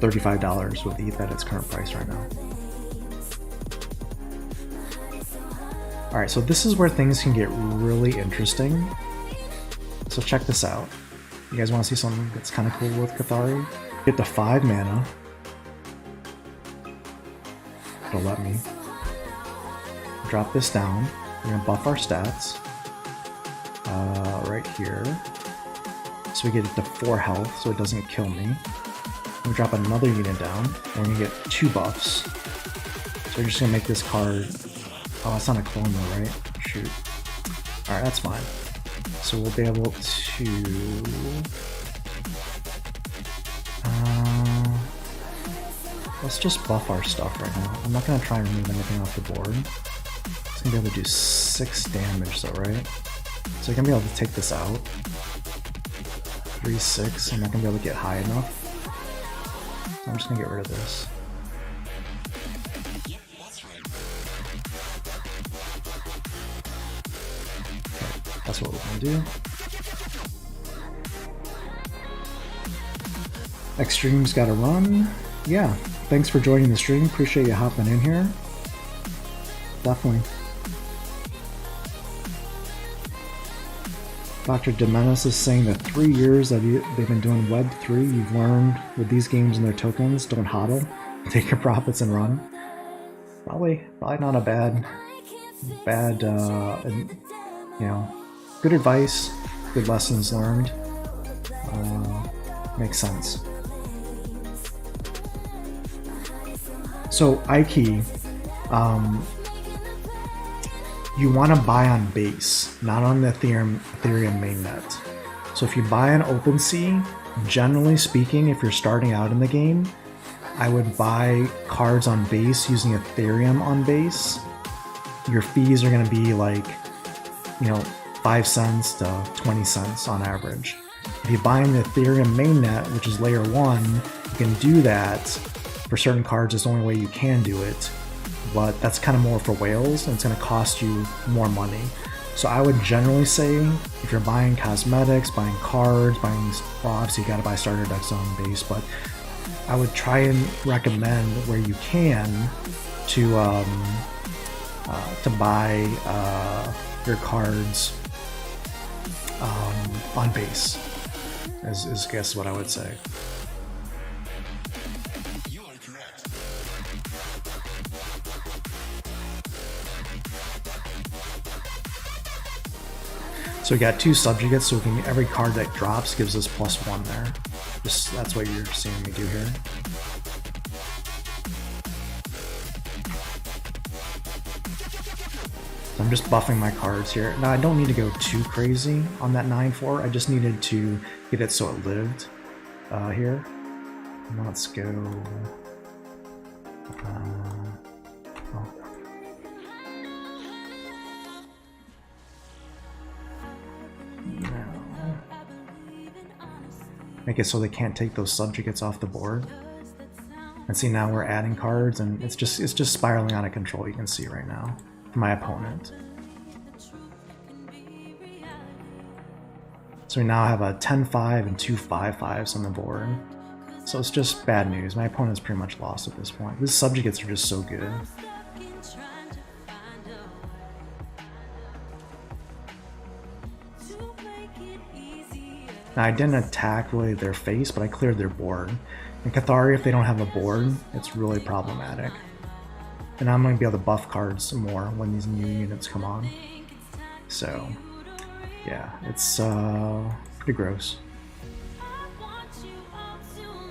$35 with ETH at its current price right now. Alright, so this is where things can get really interesting. So check this out. You guys want to see something that's kind of cool with Cathari? Get the 5 mana. It'll let me. Drop this down. We're going to buff our stats. Right here. So we get it to 4 health, so it doesn't kill me. We drop another unit down, and we're going to get 2 buffs. So we're just going to make this card... Oh, it's not a clone though, right? Shoot. Alright, that's fine. So we'll be able to... let's just buff our stuff right now. I'm not going to try and remove anything off the board. It's going to be able to do 6 damage though, right? So I'm going to be able to take this out. 3, 6. I'm not going to be able to get high enough. I'm just going to get rid of this. That's what we're going to do. Extreme's got to run. Yeah, thanks for joining the stream. Appreciate you hopping in here. Definitely. Dr. Demenis is saying that 3 years that they've been doing Web3, you've learned with these games and their tokens, don't hodl, take your profits and run. Probably not a bad, you know, good advice, good lessons learned. Makes sense. So Ike, you want to buy on base, not on the Ethereum mainnet. So if you buy on OpenSea, generally speaking, if you're starting out in the game, I would buy cards on base using Ethereum on base. Your fees are going to be like, you know, 5 cents to 20 cents on average. If you buy in the Ethereum mainnet, which is layer 1, you can do that. For certain cards, it's the only way you can do it, but that's kind of more for whales, and it's going to cost you more money. So I would generally say, if you're buying cosmetics, buying cards, well, obviously you got to buy starter decks on base, but I would try and recommend where you can to buy your cards on base, is I guess what I would say. So we got 2 subjugates, so every card that drops gives us +1 there. That's what you're seeing me do here. So I'm just buffing my cards here. Now I don't need to go too crazy on that 9/4. I just needed to get it so it lived here. And let's go. Make it so they can't take those subjugates off the board. And see, now we're adding cards, and it's just spiraling out of control. You can see right now for my opponent. So we now have a 10-5 and 2 5/5s on the board. So it's just bad news. My opponent's pretty much lost at this point. These subjugates are just so good. Now I didn't attack really their face, but I cleared their board. In Cathari, if they don't have a board, it's really problematic. And I'm going to be able to buff cards some more when these new units come on. So, yeah, it's pretty gross.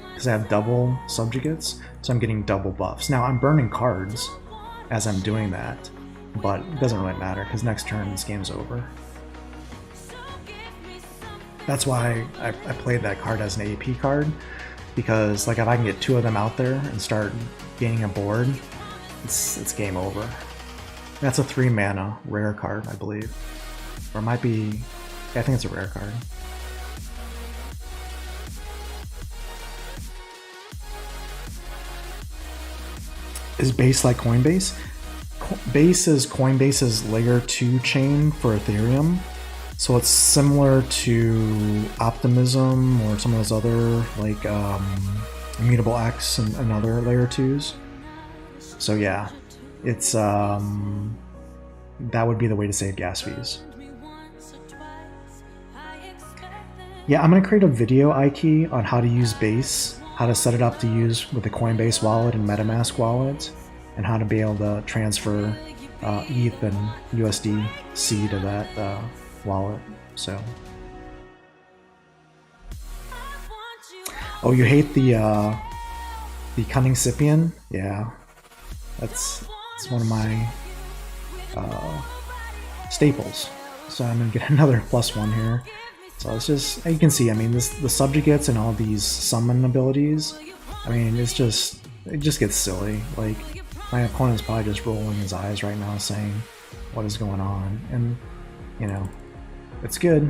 Because I have double subjugates, so I'm getting double buffs. Now I'm burning cards as I'm doing that, but it doesn't really matter because next turn this game's over. That's why I played that card as an AP card, because like if I can get 2 of them out there and start gaining a board, it's game over. That's a 3 mana rare card, I believe. Or it might be, yeah, I think it's a rare card. Is Base like Coinbase? Base is Coinbase's layer 2 chain for Ethereum. So it's similar to Optimism or some of those other like Immutable X and other layer 2s. So yeah, it's that would be the way to save gas fees. Yeah, I'm gonna create a video, Ike, on how to use Base, how to set it up to use with the Coinbase wallet and MetaMask wallet, and how to be able to transfer ETH and USDC to that wallet. So, oh, you hate the Cunning Scipion? Yeah, it's one of my staples. So I'm gonna get another +1 here. So it's just, you can see, I mean, the subjugates and all these summon abilities, I mean, it just gets silly. Like, my opponent's probably just rolling his eyes right now saying, what is going on? And, you know, it's good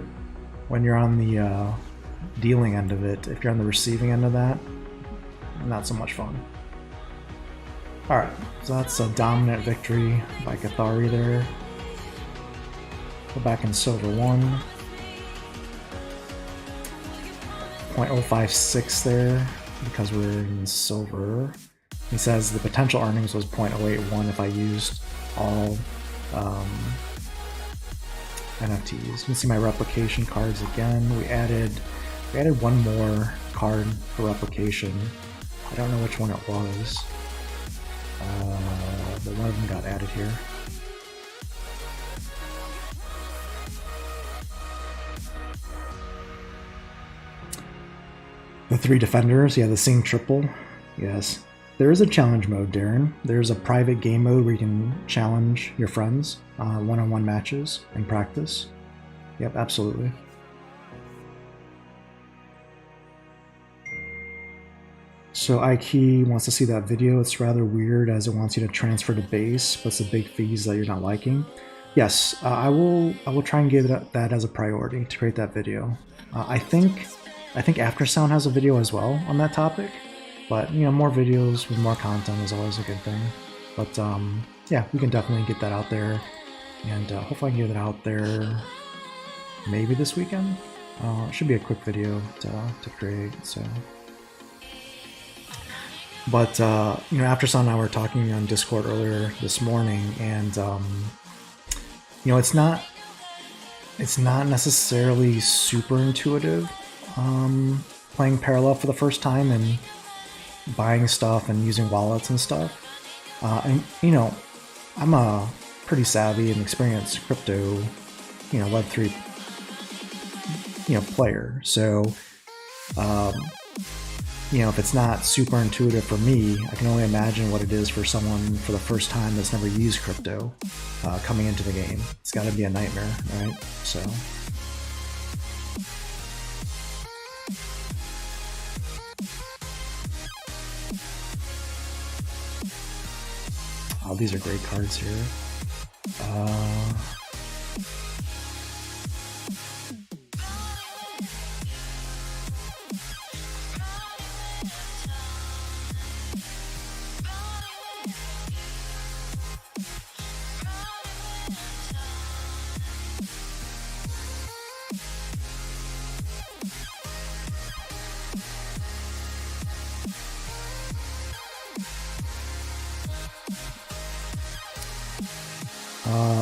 when you're on the dealing end of it. If you're on the receiving end of that, not so much fun. Alright, so that's a dominant victory by Cathari there. Go back in Silver 1. 0.056 there because we're in silver. He says the potential earnings was 0.081 if I used all NFTs. You can see my replication cards again. We added one more card for replication. I don't know which one it was, but one of them got added here. The 3 defenders, yeah, the Sing triple, yes. There is a challenge mode, Darren. There's a private game mode where you can challenge your friends, one-on-one matches in practice. Yep, absolutely. So Ike wants to see that video. It's rather weird as it wants you to transfer to base, but it's the big fees that you're not liking. Yes, I will try and give that as a priority to create that video. I think Aftersound has a video as well on that topic, but you know, more videos with more content is always a good thing. But yeah, we can definitely get that out there, and hopefully I can get it out there maybe this weekend. It should be a quick video to create. So, but you know, Aftersound and I were talking on Discord earlier this morning, and you know, it's not necessarily super intuitive. Playing parallel for the first time and buying stuff and using wallets and stuff. And you know, I'm a pretty savvy and experienced crypto, you know, Web3, you know, player. So, you know, if it's not super intuitive for me, I can only imagine what it is for someone for the first time that's never used crypto coming into the game. It's got to be a nightmare, right? So. Oh, these are great cards here.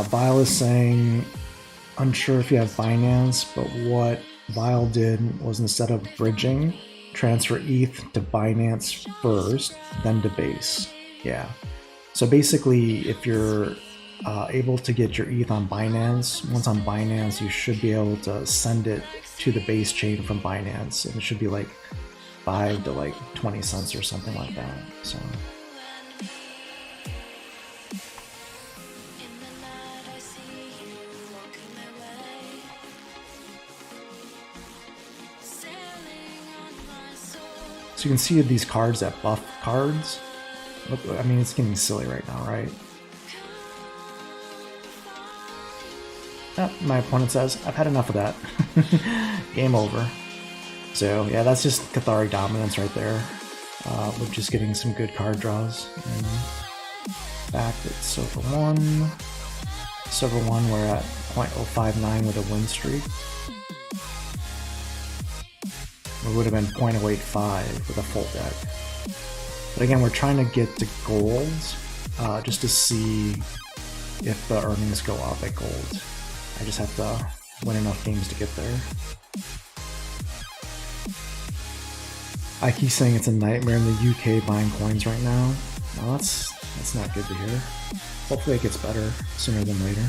Vile is saying, unsure if you have Binance, but what Vile did was instead of bridging, transfer ETH to Binance first, then to Base. Yeah. So basically, if you're able to get your ETH on Binance, once on Binance, you should be able to send it to the Base chain from Binance, and it should be like 5 to like 20 cents or something like that. So. So you can see these cards that buff cards. Look, I mean, it's getting silly right now, right? Oh, my opponent says, I've had enough of that. Game over. So yeah, that's just Cathari dominance right there. We're just getting some good card draws. And back at Silver 1. Silver 1, we're at 0.059 with a win streak. It would have been 0.085 with a full deck. But again, we're trying to get to gold just to see if the earnings go up at gold. I just have to win enough games to get there. I keep saying it's a nightmare in the UK buying coins right now. Well, that's not good to hear. Hopefully it gets better sooner than later.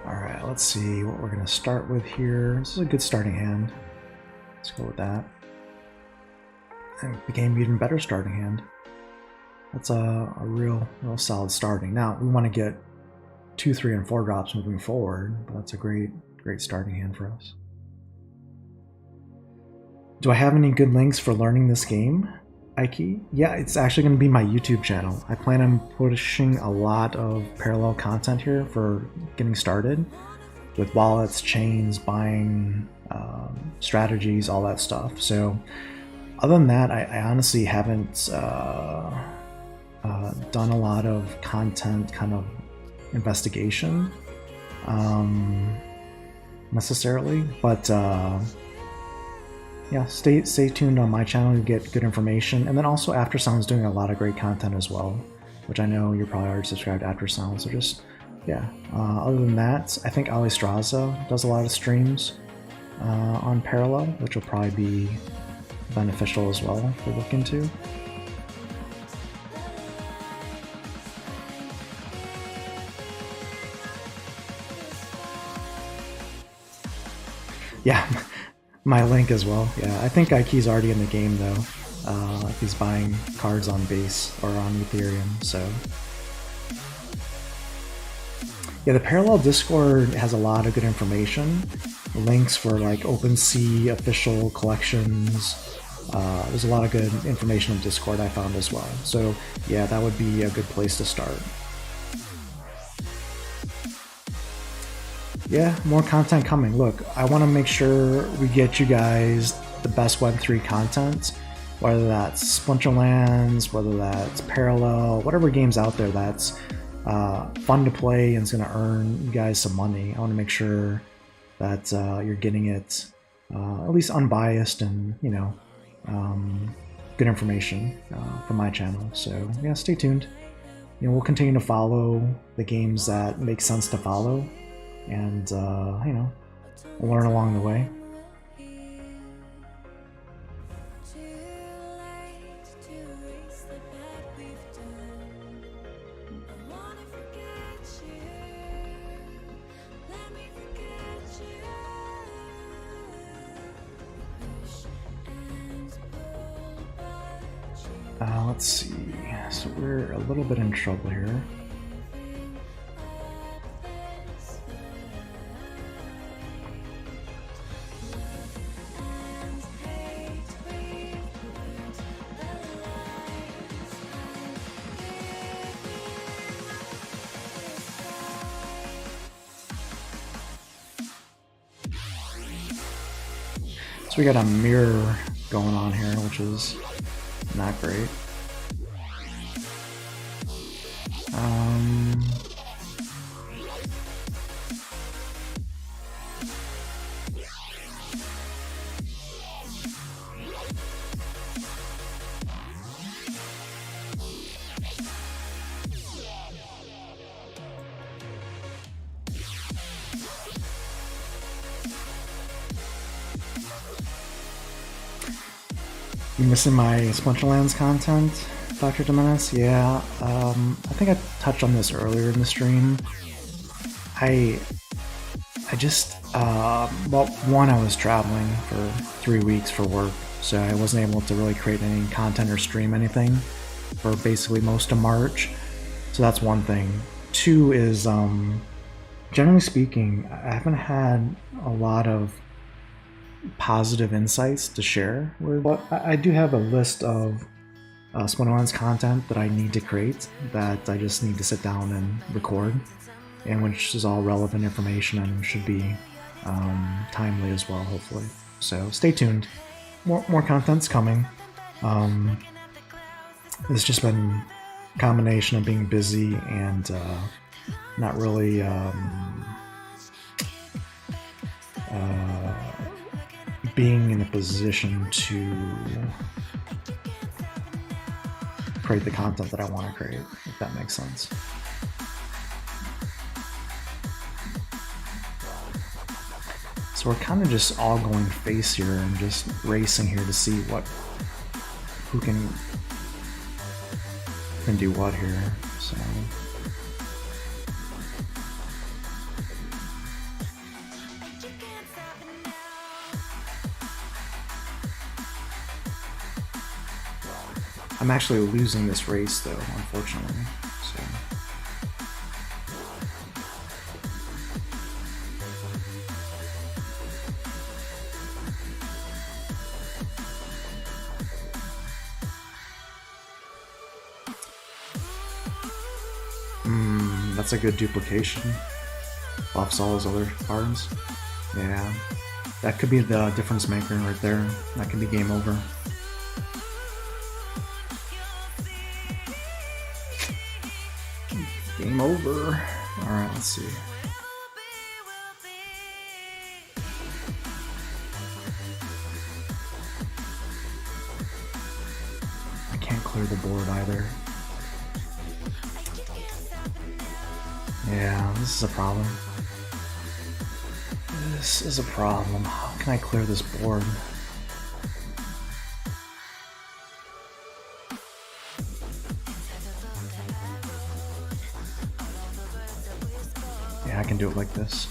Alright, let's see what we're going to start with here. This is a good starting hand. Let's go with that. And it became an even better starting hand. That's a real solid starting. Now, we want to get 2, 3, and 4 drops moving forward, but that's a great starting hand for us. Do I have any good links for learning this game, Ike? Yeah, it's actually going to be my YouTube channel. I plan on pushing a lot of parallel content here for getting started with wallets, chains, buying, strategies, all that stuff. So other than that, I honestly haven't done a lot of content kind of investigation necessarily, but yeah, stay tuned on my channel to get good information. And then also Aftersound's doing a lot of great content as well, which I know you're probably already subscribed to Aftersound, so just, yeah. Other than that, I think Ali Straza does a lot of streams on Parallel, which will probably be beneficial as well to look into. Yeah. My link as well. Yeah, I think Ike's already in the game though. If he's buying cards on base or on Ethereum, so. Yeah, the Parallel Discord has a lot of good information. Links for like OpenSea official collections. There's a lot of good information in Discord I found as well. So yeah, that would be a good place to start. Yeah, more content coming. Look, I want to make sure we get you guys the best Web3 content, whether that's Splinterlands, whether that's Parallel, whatever game's out there that's fun to play and is going to earn you guys some money. I want to make sure that you're getting it at least unbiased and, you know, good information from my channel. So yeah, stay tuned. You know, we'll continue to follow the games that make sense to follow. And, you know, learn along the way. Let's see. So we're a little bit in trouble here. So we got a mirror going on here, which is not great. You missing my Splinterlands content, Dr. Dominus? Yeah, I think I touched on this earlier in the stream. I just, well, one, I was traveling for 3 weeks for work, so I wasn't able to really create any content or stream anything for basically most of March. So that's one thing. Two is, generally speaking, I haven't had a lot of positive insights to share with. But I do have a list of Splinterlands content that I need to create that I just need to sit down and record, and which is all relevant information and should be timely as well, hopefully. So stay tuned. More content's coming. It's just been a combination of being busy and not really being in a position to create the content that I want to create, if that makes sense. So we're kind of just all going face here and just racing here to see who can do what here. So I'm actually losing this race though, unfortunately. So that's a good duplication. Buffs all his other cards. Yeah. That could be the difference maker right there. That could be game over. Game over. Alright, let's see. I can't clear the board either. Yeah, this is a problem. This is a problem. How can I clear this board? Yeah, I can do it like this.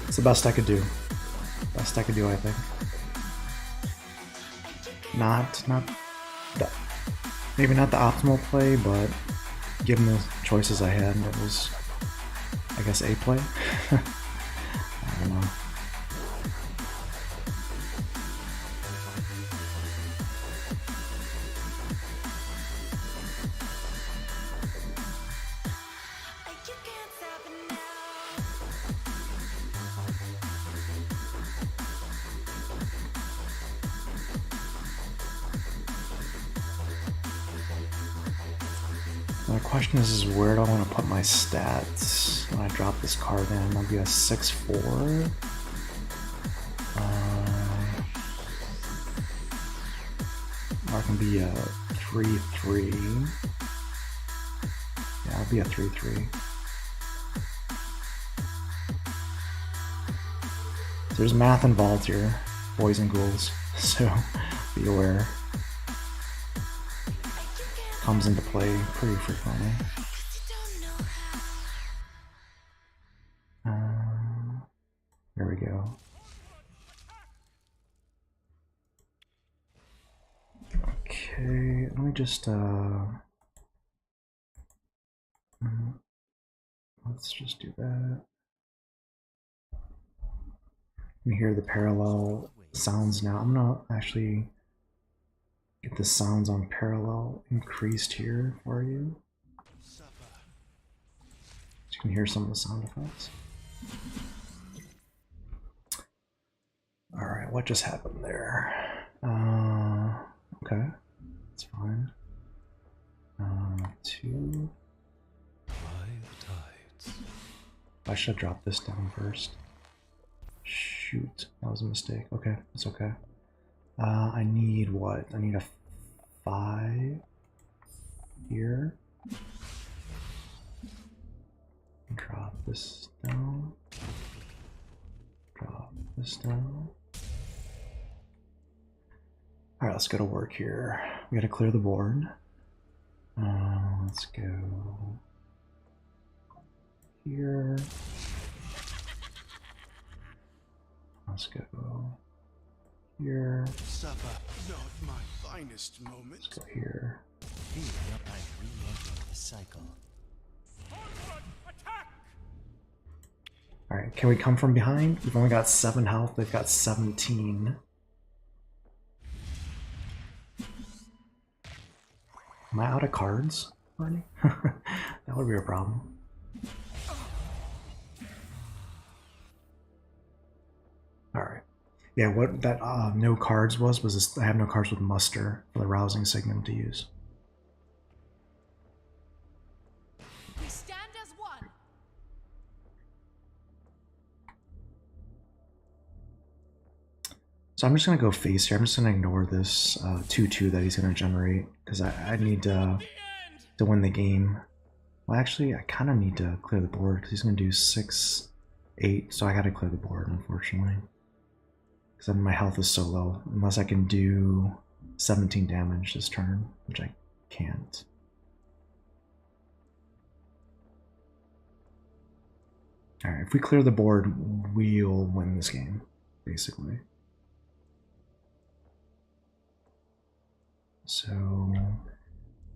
It's the best I could do. Best I could do, I think. Maybe not the optimal play, but given the choices I had, it was, I guess, a play. I don't know. My question is where do I want to put my stats when I drop this card in? I'll be a 6-4. Or I can be a 3-3. Yeah, I'll be a 3-3. There's math involved here, boys and ghouls, so be aware. Comes into play pretty frequently. There we go. Okay, let me just let's just do that. You can hear the parallel sounds now. I'm gonna actually get the sounds on parallel increased here for you. So you can hear some of the sound effects. Alright, what just happened there? Okay, that's fine. 2. I should have dropped this down first. Shoot, that was a mistake. Okay, it's okay. I need what? I need a 5 here. Drop this down. Drop this down. Alright, let's go to work here. We gotta clear the board. Let's go here. Let's go here. Supper, not my finest moment. Let's go here. The cycle. Alright, can we come from behind? We've only got 7 health, they've got 17. Am I out of cards already? That would be a problem. Alright. Yeah, what that no cards was this, I have no cards with muster for the rousing signal to use. We stand as one. So I'm just gonna go face here. I'm just gonna ignore this 2/2 that he's gonna generate because I need to win the game. Well, actually, I kind of need to clear the board because he's gonna do 6, 8. So I gotta clear the board, unfortunately, because then my health is so low. Unless I can do 17 damage this turn, which I can't. All right, if we clear the board, we'll win this game, basically. So,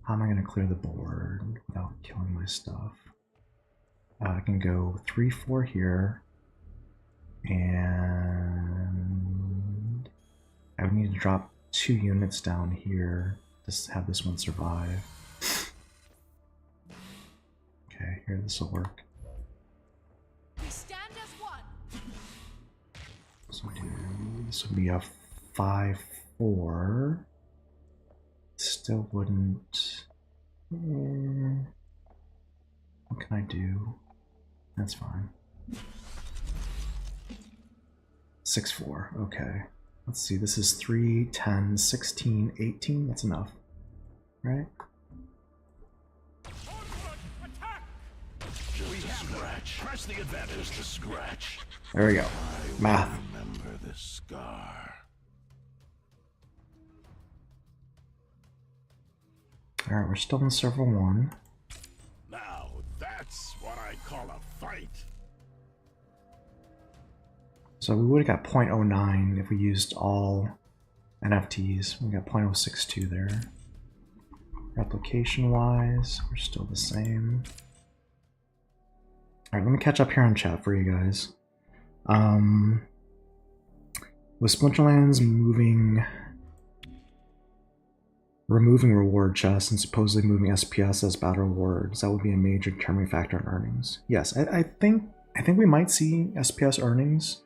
how am I going to clear the board without killing my stuff? I can go 3, 4 here, and I would need to drop 2 units down here to have this one survive. Okay, here, this will work. We stand as one. So this would be a 5, 4. Still wouldn't. What can I do? That's fine. 6, 4. Okay. Let's see. This is 3, 10, 16, 18. That's enough, right? We have scratch. Press the advantage to scratch. There we go. Math. Remember the scar. Alright, we're still in server 1. Now that's what I call a fight. So we would have got 0.09 if we used all NFTs. We got 0.062 there. Replication wise, we're still the same. Alright, let me catch up here on chat for you guys. With Splinterlands removing reward chests and supposedly moving SPS as battle rewards, that would be a major determining factor in earnings. Yes, I think we might see SPS earnings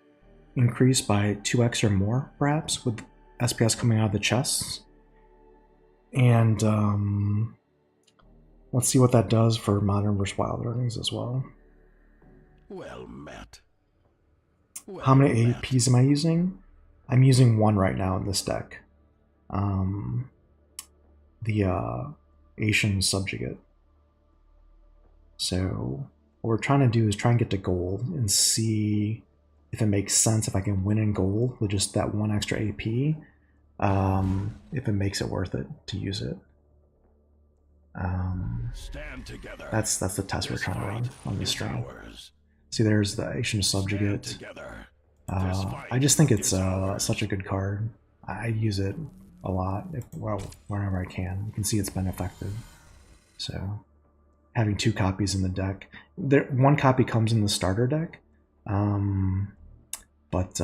increase by 2x or more, perhaps, with SPS coming out of the chests. And let's see what that does for Modern vs. Wild earnings as well. Well met. How many APs am I using? I'm using 1 right now in this deck. The Asian Subjugate. So what we're trying to do is try and get to gold and see if it makes sense if I can win in gold with just that 1 extra AP, if it makes it worth it to use it. Stand together. That's the test we're trying to run on this stream. See, there's the Asian Subjugate. I just think it's such a good card. I use it a lot, whenever I can. You can see it's been effective. So, having 2 copies in the deck. 1 copy comes in the starter deck, But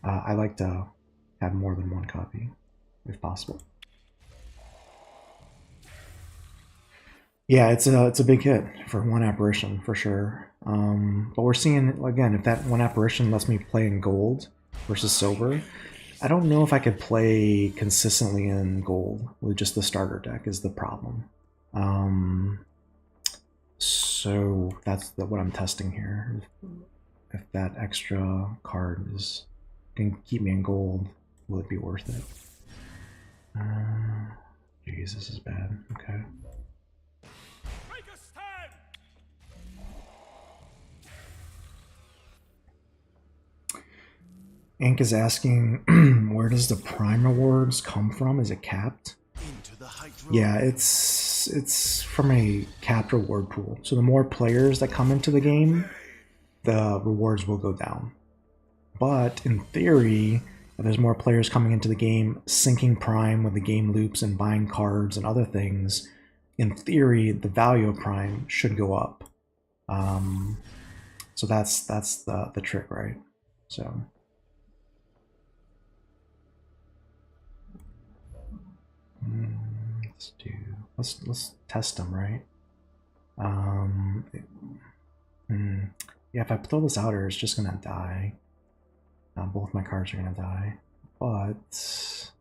I like to have more than one copy, if possible. Yeah, it's a big hit for one apparition for sure. But we're seeing again, if that one apparition lets me play in gold versus silver, I don't know if I could play consistently in gold with just the starter deck is the problem. So that's what I'm testing here. If that extra card can keep me in gold, will it be worth it? Jeez, this is bad. Okay. Ink is asking, where does the Prime rewards come from? Is it capped? Yeah, it's from a capped reward pool. So the more players that come into the game, the rewards will go down. But in theory, if there's more players coming into the game, syncing Prime with the game loops and buying cards and other things, in theory, the value of Prime should go up. So that's the trick, right? So. Let's test them, right? Yeah, if I throw this out here, it's just gonna die. Both my cards are gonna die, but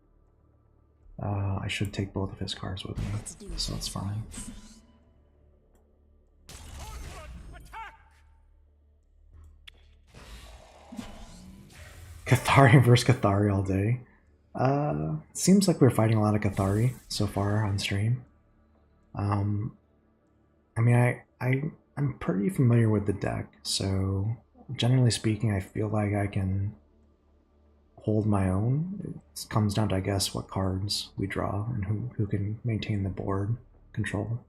I should take both of his cards with me, so that's fine. Cathari versus Cathari all day. Seems like we're fighting a lot of Cathari so far on stream. I mean, I'm pretty familiar with the deck, so generally speaking, I feel like I can hold my own. It comes down to, I guess, what cards we draw and who can maintain the board control.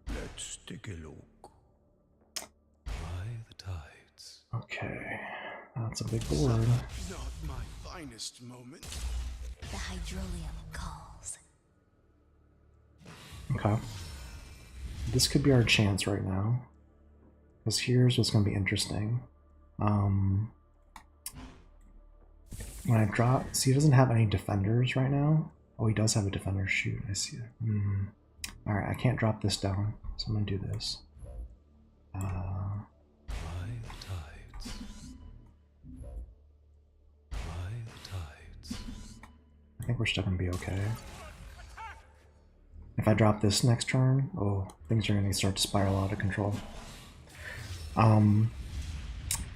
Let's take a look. By the tides. Okay, that's a big board. Not my finest moment. The hydrolium calls. Okay. This could be our chance right now. Because here's what's going to be interesting. When I drop... See, he doesn't have any defenders right now. Oh, he does have a defender. Shoot, I see it. Alright, I can't drop this down. So I'm going to do this. By the tides. By the tides. I think we're still going to be okay. If I drop this next turn, oh, things are going to start to spiral out of control.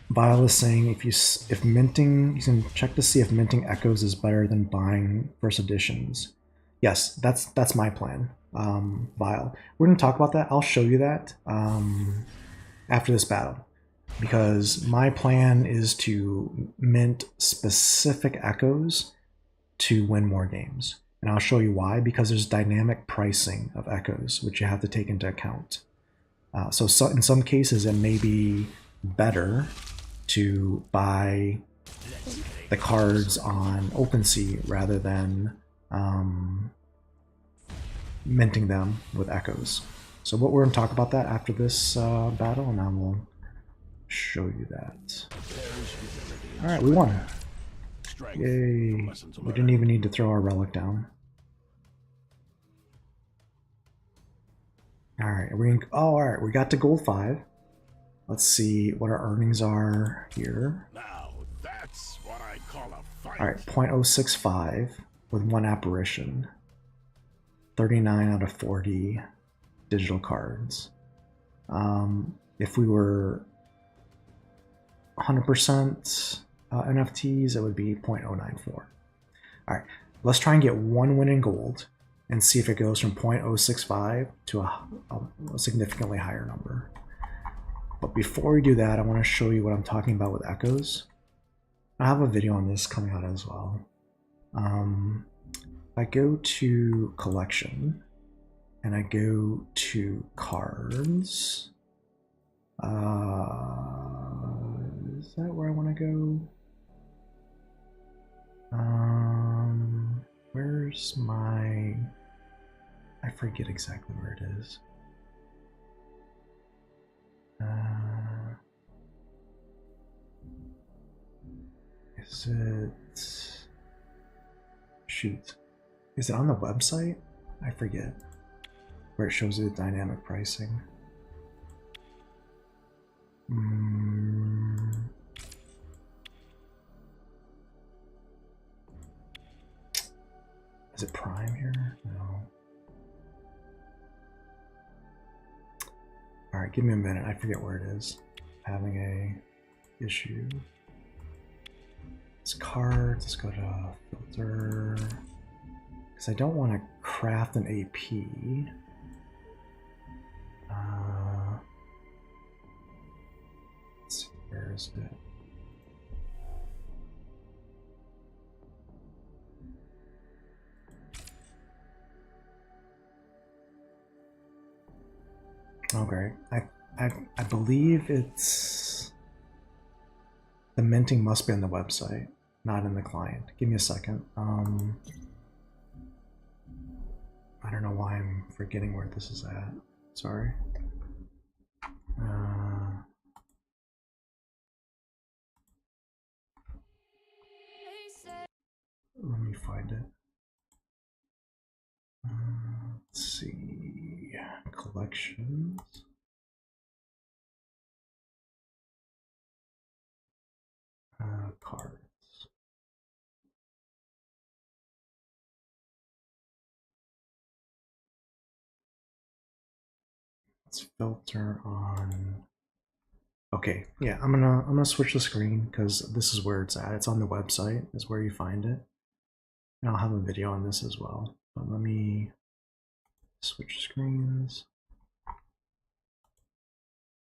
Vile is saying if minting, you can check to see if minting echoes is better than buying first editions. Yes, that's my plan. Vile, we're going to talk about that. I'll show you that after this battle, because my plan is to mint specific echoes to win more games. And I'll show you why, because there's dynamic pricing of echoes, which you have to take into account. So in some cases, it may be better to buy the cards on OpenSea rather than minting them with echoes. So we're going to talk about that after this battle, and I will show you that. All right, we won. Yay. We didn't even need to throw our relic down. Alright, alright, we got to gold 5. Let's see what our earnings are here. Now that's what I call a fight. Alright, 0.065 with one apparition. 39 out of 40 digital cards. If we were 100% NFTs, it would be 0.094. Alright, let's try and get one win in gold and see if it goes from 0.065 to a significantly higher number. But before we do that, I want to show you what I'm talking about with echoes. I have a video on this coming out as well. I go to collection and I go to cards. Is that where I want to go? Where's my... I forget exactly where it is. Is it... Shoot. Is it on the website? I forget. Where it shows you the dynamic pricing. Is it Prime here? No. Alright, give me a minute. I forget where it is. Having a issue. It's cards. Let's go to filter. Because I don't want to craft an AP. Let's see, where is it? Okay, I believe it's the minting must be on the website, not in the client. Give me a second. I don't know why I'm forgetting where this is at. Sorry. Let me find it. Let's see. Collections. Cards. Let's filter on. Okay, yeah, I'm gonna switch the screen because this is where it's at. It's on the website, is where you find it. And I'll have a video on this as well. But let me switch screens.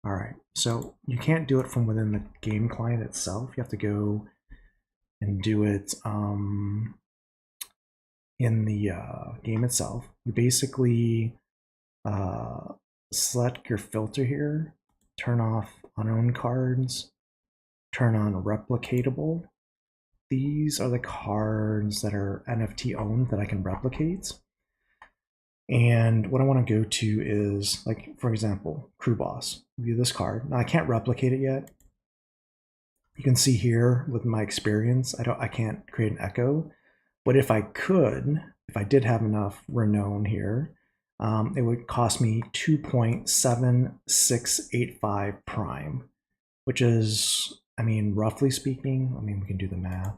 All right, so you can't do it from within the game client itself. You have to go and do it in the game itself. You basically select your filter here, turn off unowned cards, turn on replicatable. These are the cards that are NFT owned that I can replicate. And what I want to go to is, like, for example, Crew Boss. View this card. Now I can't replicate it yet. You can see here with my experience, I can't create an echo. But if I could, if I did have enough renown here, it would cost me 2.7685 prime, which is, I mean, roughly speaking, I mean, we can do the math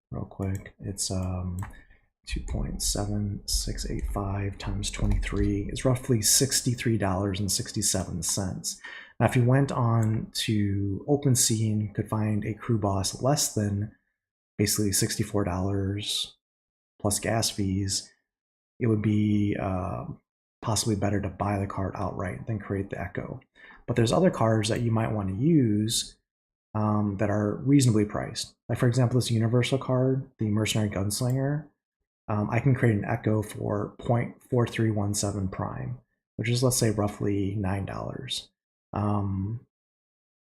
real quick. It's 2.7685 times 23 is roughly $63.67. Now, if you went on to OpenSea and could find a Crew Boss less than basically $64 plus gas fees, it would be possibly better to buy the card outright than create the echo. But there's other cards that you might want to use that are reasonably priced. Like, for example, this universal card, the Mercenary Gunslinger, I can create an echo for 0.4317 prime, which is, let's say, roughly $9.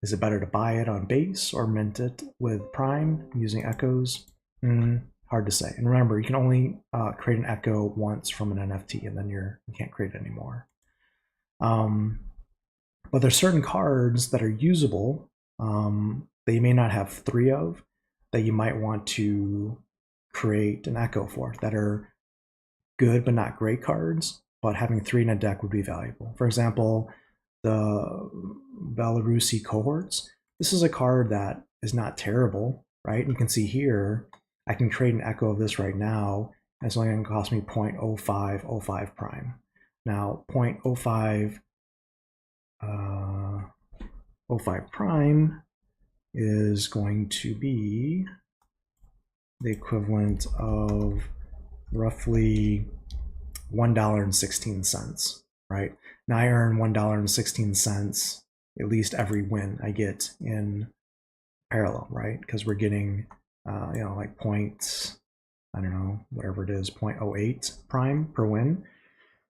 Is it better to buy it on base or mint it with prime using echoes? Hard to say. And remember, you can only create an echo once from an NFT, and then you can't create it anymore. But there's certain cards that are usable that you may not have 3 of, that you might want to create an echo for, that are good but not great cards, but having 3 in a deck would be valuable. For example, the Belarusi Cohorts. This is a card that is not terrible, right? You can see here, I can create an echo of this right now. It's only going to cost me 0.0505 prime. Now, 0.05 05 prime is going to be the equivalent of roughly $1.16, right? Now I earn $1.16 at least every win I get in parallel, right? Because we're getting, you know, like I don't know, whatever it is, 0.08 prime per win.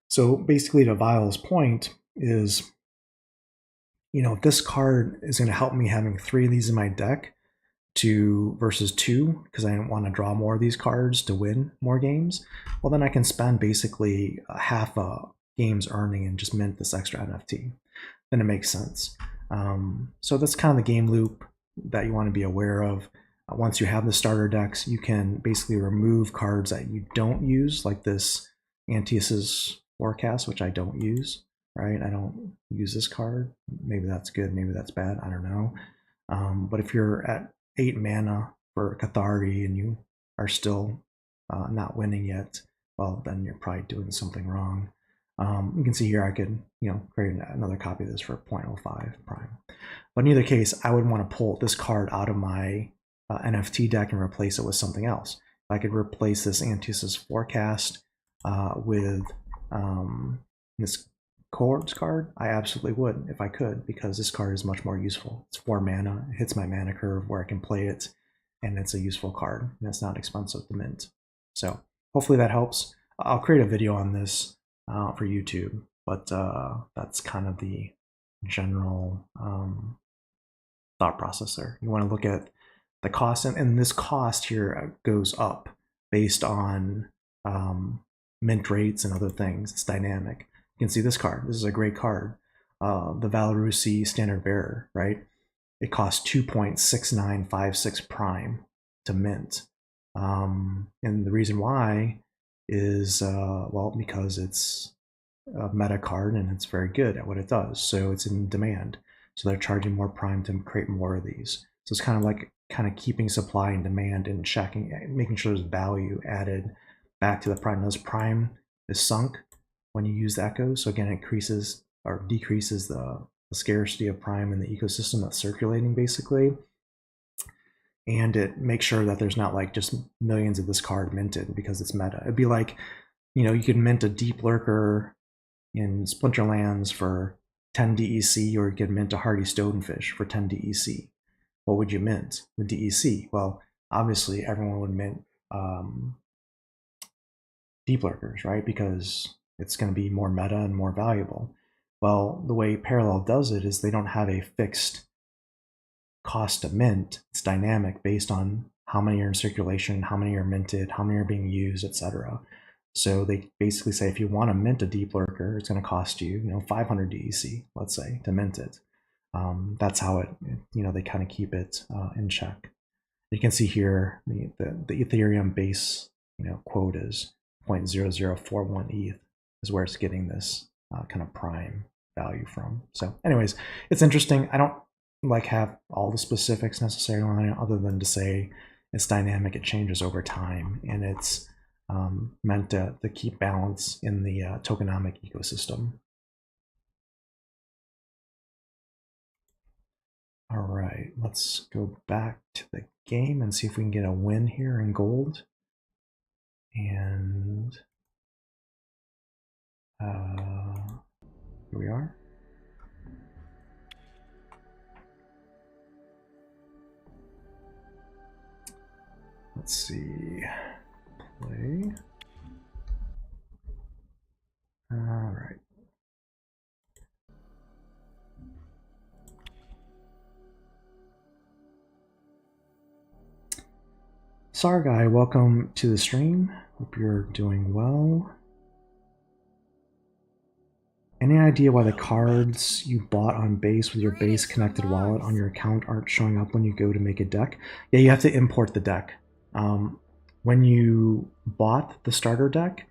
So basically, to Vile's point is, you know, if this card is going to help me having 3 of these in my deck versus 2, because I don't want to draw more of these cards to win more games, well, then I can spend basically half a game's earning and just mint this extra NFT. Then it makes sense. So that's kind of the game loop that you want to be aware of. Once you have the starter decks, you can basically remove cards that you don't use, like this Antius's Forecast, which I don't use, right? I don't use this card. Maybe that's good, maybe that's bad, I don't know. But if you're at 8 mana for Cathari and you are still not winning yet, well, then you're probably doing something wrong. You can see here I could, create another copy of this for 0.05 prime. But in either case, I would want to pull this card out of my NFT deck and replace it with something else. If I could replace this Antius's Forecast with this Chords card, I absolutely would if I could, because this card is much more useful. It's 4 mana, it hits my mana curve where I can play it, and it's a useful card, and it's not expensive to mint. So hopefully that helps. I'll create a video on this for YouTube, but that's kind of the general thought process there. You want to look at the cost, and this cost here goes up based on mint rates and other things. It's dynamic. You can see this card. This is a great card. The Valerusi Standard Bearer, right? It costs 2.6956 prime to mint. And the reason why is, well, because it's a meta card and it's very good at what it does. So it's in demand. So they're charging more prime to create more of these. So it's kind of like keeping supply and demand and checking, making sure there's value added back to the prime. Those prime is sunk when you use the echo. So again, it increases or decreases the scarcity of prime in the ecosystem that's circulating basically. And it makes sure that there's not like just millions of this card minted because it's meta. It'd be like, you could mint a Deep Lurker in Splinterlands for 10 DEC, or you could mint a Hardy Stonefish for 10 DEC. What would you mint? The DEC. Well, obviously everyone would mint Deep Lurkers, right? Because it's going to be more meta and more valuable. Well, the way Parallel does it is they don't have a fixed cost to mint. It's dynamic based on how many are in circulation, how many are minted, how many are being used, etc. So they basically say if you want to mint a Deep Lurker, it's going to cost you, 500 DEC, let's say, to mint it. That's how it, they kind of keep it in check. You can see here the Ethereum base, quote is 0.0041 ETH is where it's getting this kind of prime value from. So anyways, it's interesting. I don't have all the specifics necessarily on it, other than to say it's dynamic, it changes over time, and it's meant to keep balance in the tokenomic ecosystem. All right, let's go back to the game and see if we can get a win here in gold. And here we are. Let's see. Play. All right. Sargai, welcome to the stream. Hope you're doing well. Any idea why the cards you bought on base with your base connected wallet on your account aren't showing up when you go to make a deck? Yeah, you have to import the deck. When you bought the starter deck,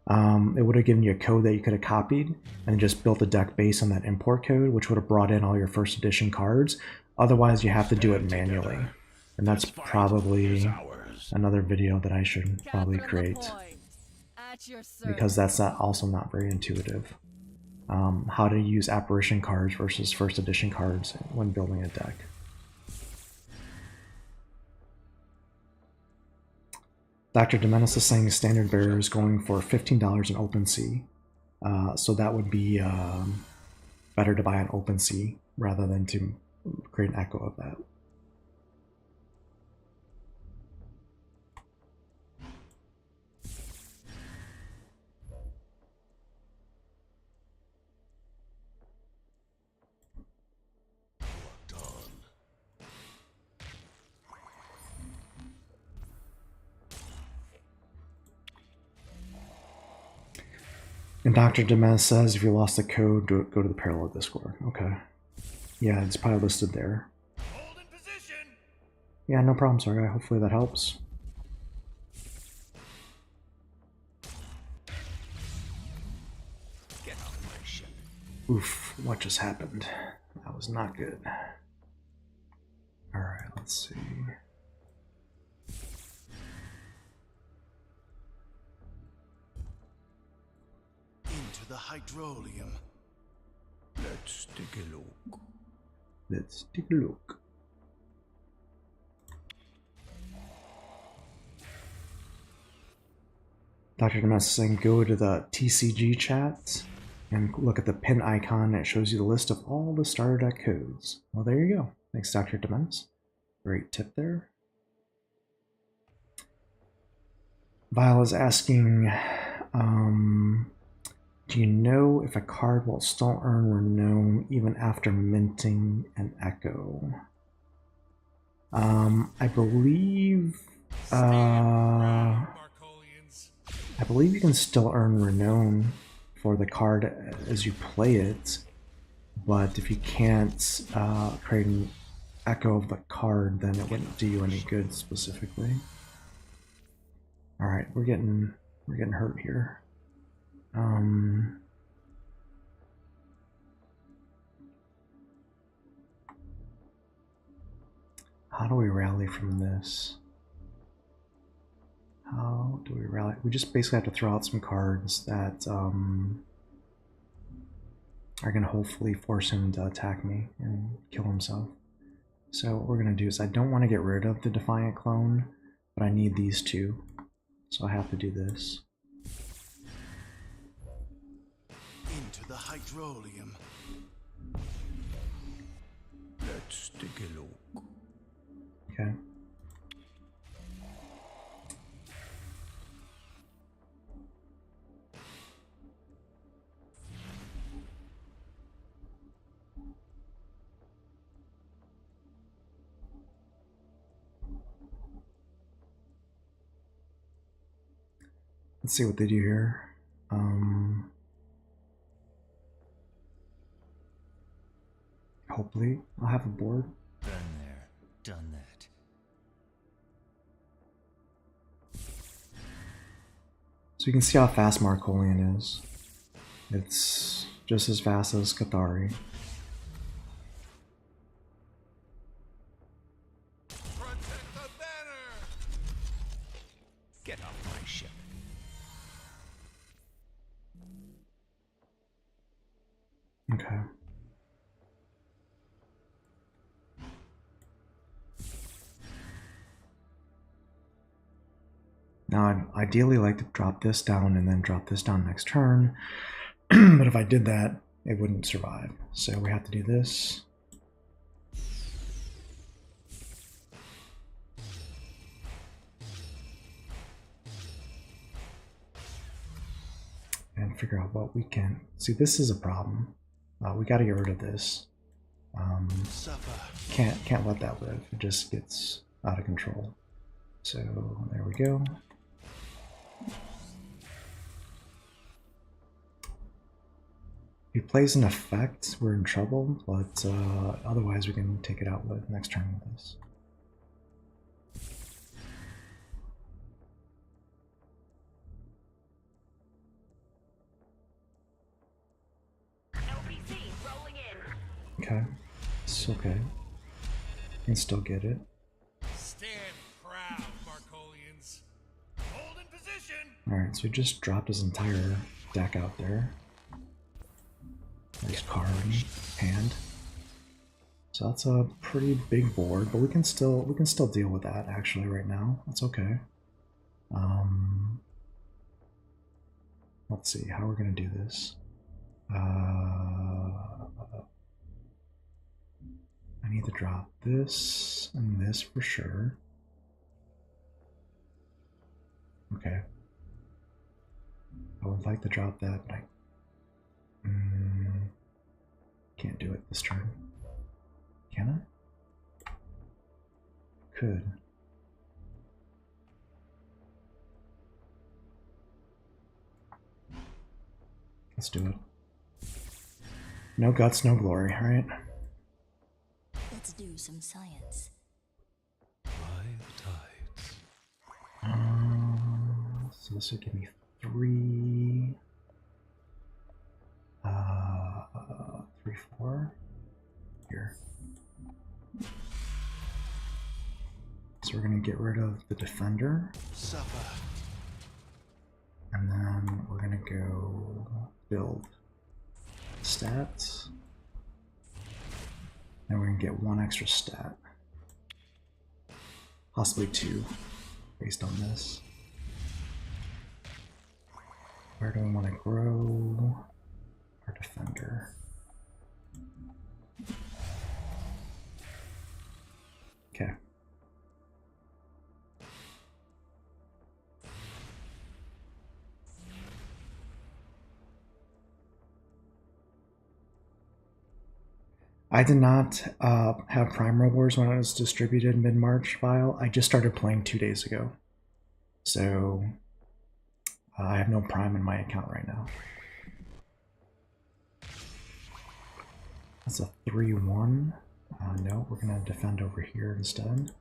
it would have given you a code that you could have copied and just built a deck based on that import code, which would have brought in all your first edition cards. Otherwise, you have to do it manually. And that's probably another video that I should probably create, because that's also not very intuitive. How to use apparition cards versus first edition cards when building a deck. Dr. Demenis is saying Standard Bearer is going for $15 in OpenSea. So that would be better to buy on OpenSea rather than to create an echo of that. And Dr. Demes says if you lost the code, go to the Parallel Discord. Okay. Yeah, it's probably listed there. Hold in position. Yeah, no problem, sorry. Hopefully that helps. Get off my ship. Oof, what just happened? That was not good. Alright, let's see. Into the hydrolium. Let's take a look. Let's take a look. Dr. Demes is saying go to the TCG chat and look at the pin icon. It shows you the list of all the starter deck codes. Well, there you go. Thanks, Dr. Demes. Great tip there. Vile is asking, do you know if a card will still earn renown even after minting an echo? I believe you can still earn renown for the card as you play it, but if you can't create an echo of the card, then it wouldn't do you any good specifically. All right, we're getting hurt here. How do we rally from this? How do we rally? We just basically have to throw out some cards that are going to hopefully force him to attack me and kill himself. So what we're going to do is I don't want to get rid of the Defiant Clone, but I need these two. So I have to do this. Into the hydrolium. Let's take a look. Okay. Let's see what they do here. Hopefully, I'll have a board. Been there, done that. So you can see how fast Marcolian is. It's just as fast as Cathari. Protect the banner. Get off my ship. Okay. Now I'd ideally like to drop this down and then drop this down next turn, but if I did that, it wouldn't survive. So we have to do this. And figure out what we can. See, this is a problem. We got to get rid of this. Can't let that live. It just gets out of control. So there we go. If he plays an effect, we're in trouble, but otherwise we can take it out with next turn with this. LPC rolling in. Okay, it's okay. You can still get it. Stand proud, Marcolians. Hold in position. Alright, so he just dropped his entire deck out there. Nice card in hand. So that's a pretty big board, but we can still deal with that actually right now. That's okay. Let's see how we're gonna do this. I need to drop this and this for sure. Okay. I would like to drop that, but I can't do it this turn. Can I? Could. Let's do it. No guts, no glory, right? do some science. So this would give me 3, 3, 4 here. So we're going to get rid of the defender. And then we're going to go build stats. And we're going to get 1 extra stat. Possibly 2 based on this. Where do we want to grow our defender? Okay. I did not have Prime Rewards when it was distributed mid-March file. I just started playing 2 days ago. So I have no Prime in my account right now. That's a 3-1. No, we're going to defend over here instead.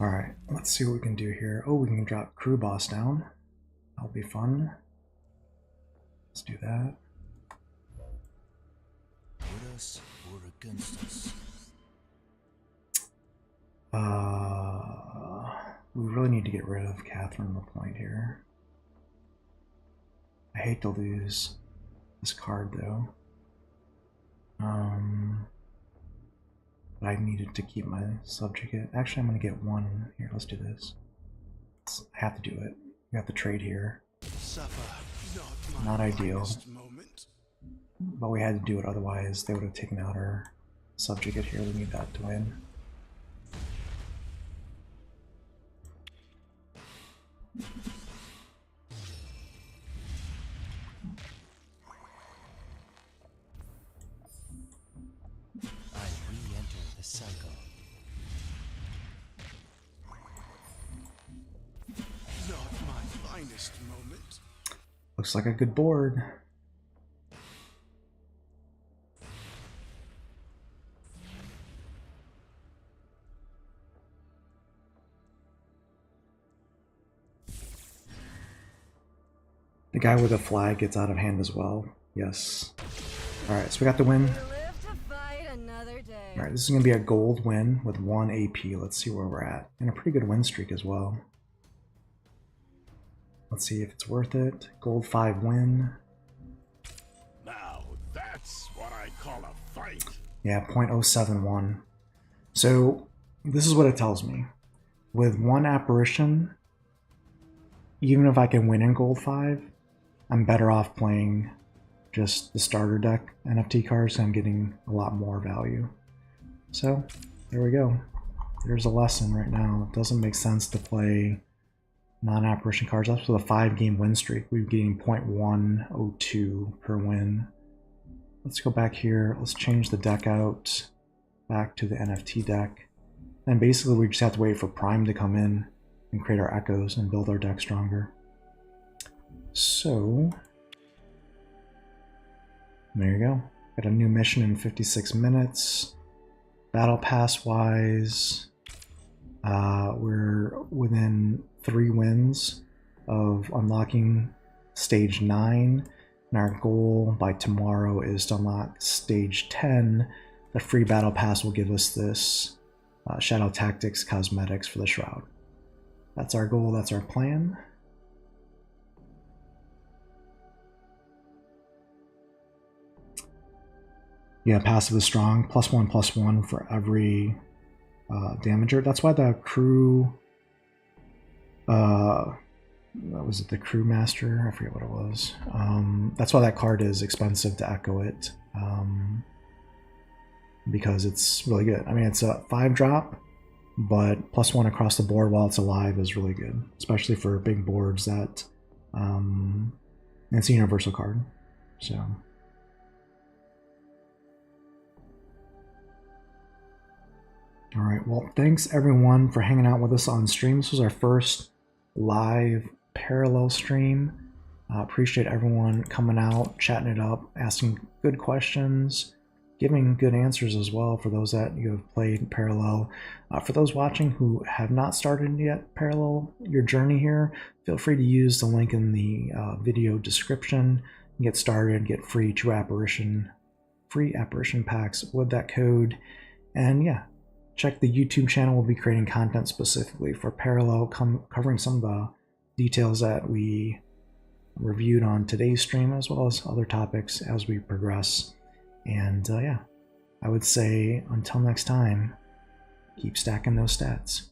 Alright, let's see what we can do here. Oh, we can drop crew boss down. That'll be fun. Let's do that. With us or against us? We really need to get rid of Catherine LaPointe here. I hate to lose this card though. But I needed to keep my subjugate. Actually, I'm going to get 1 here. Let's do this. I have to do it. We have to trade here. Not ideal. But we had to do it, otherwise they would have taken out our subjugate here. We need that to win. Cycle. Not my finest moment. Looks like a good board. The guy with the flag gets out of hand as well. Yes. Alright, so we got the win. Alright, this is going to be a gold win with 1 AP. Let's see where we're at. And a pretty good win streak as well. Let's see if it's worth it. Gold 5 win. Now that's what I call a fight. Yeah, 0.071. So this is what it tells me. With 1 apparition, even if I can win in gold 5, I'm better off playing just the starter deck NFT cards, so I'm getting a lot more value. So there we go. There's a lesson right now. It doesn't make sense to play non-apparition cards. That's with a 5-game win streak. We're getting 0.102 per win. Let's go back here. Let's change the deck out back to the NFT deck. And basically we just have to wait for Prime to come in and create our echoes and build our deck stronger. So there you go. Got a new mission in 56 minutes. Battle pass wise, we're within 3 wins of unlocking stage 9, and our goal by tomorrow is to unlock stage 10. The free battle pass will give us this Shadow Tactics cosmetics for the Shroud. That's our goal, that's our plan. Yeah, passive is strong. +1/+1 for every damager. That's why the crew... what was it? The crew master? I forget what it was. That's why that card is expensive to echo it. Because it's really good. I mean, it's a 5-drop, but +1 across the board while it's alive is really good. Especially for big boards that... and it's a universal card. So... All right, well, thanks everyone for hanging out with us on stream. This was our first live parallel stream. Appreciate everyone coming out, chatting it up, asking good questions, giving good answers as well for those that you have played parallel. For those watching who have not started yet parallel your journey here, feel free to use the link in the video description and get started, get free apparition packs with that code. And yeah, check the YouTube channel. We'll be creating content specifically for parallel, covering some of the details that we reviewed on today's stream, as well as other topics as we progress. And yeah, I would say until next time, keep stacking those stats.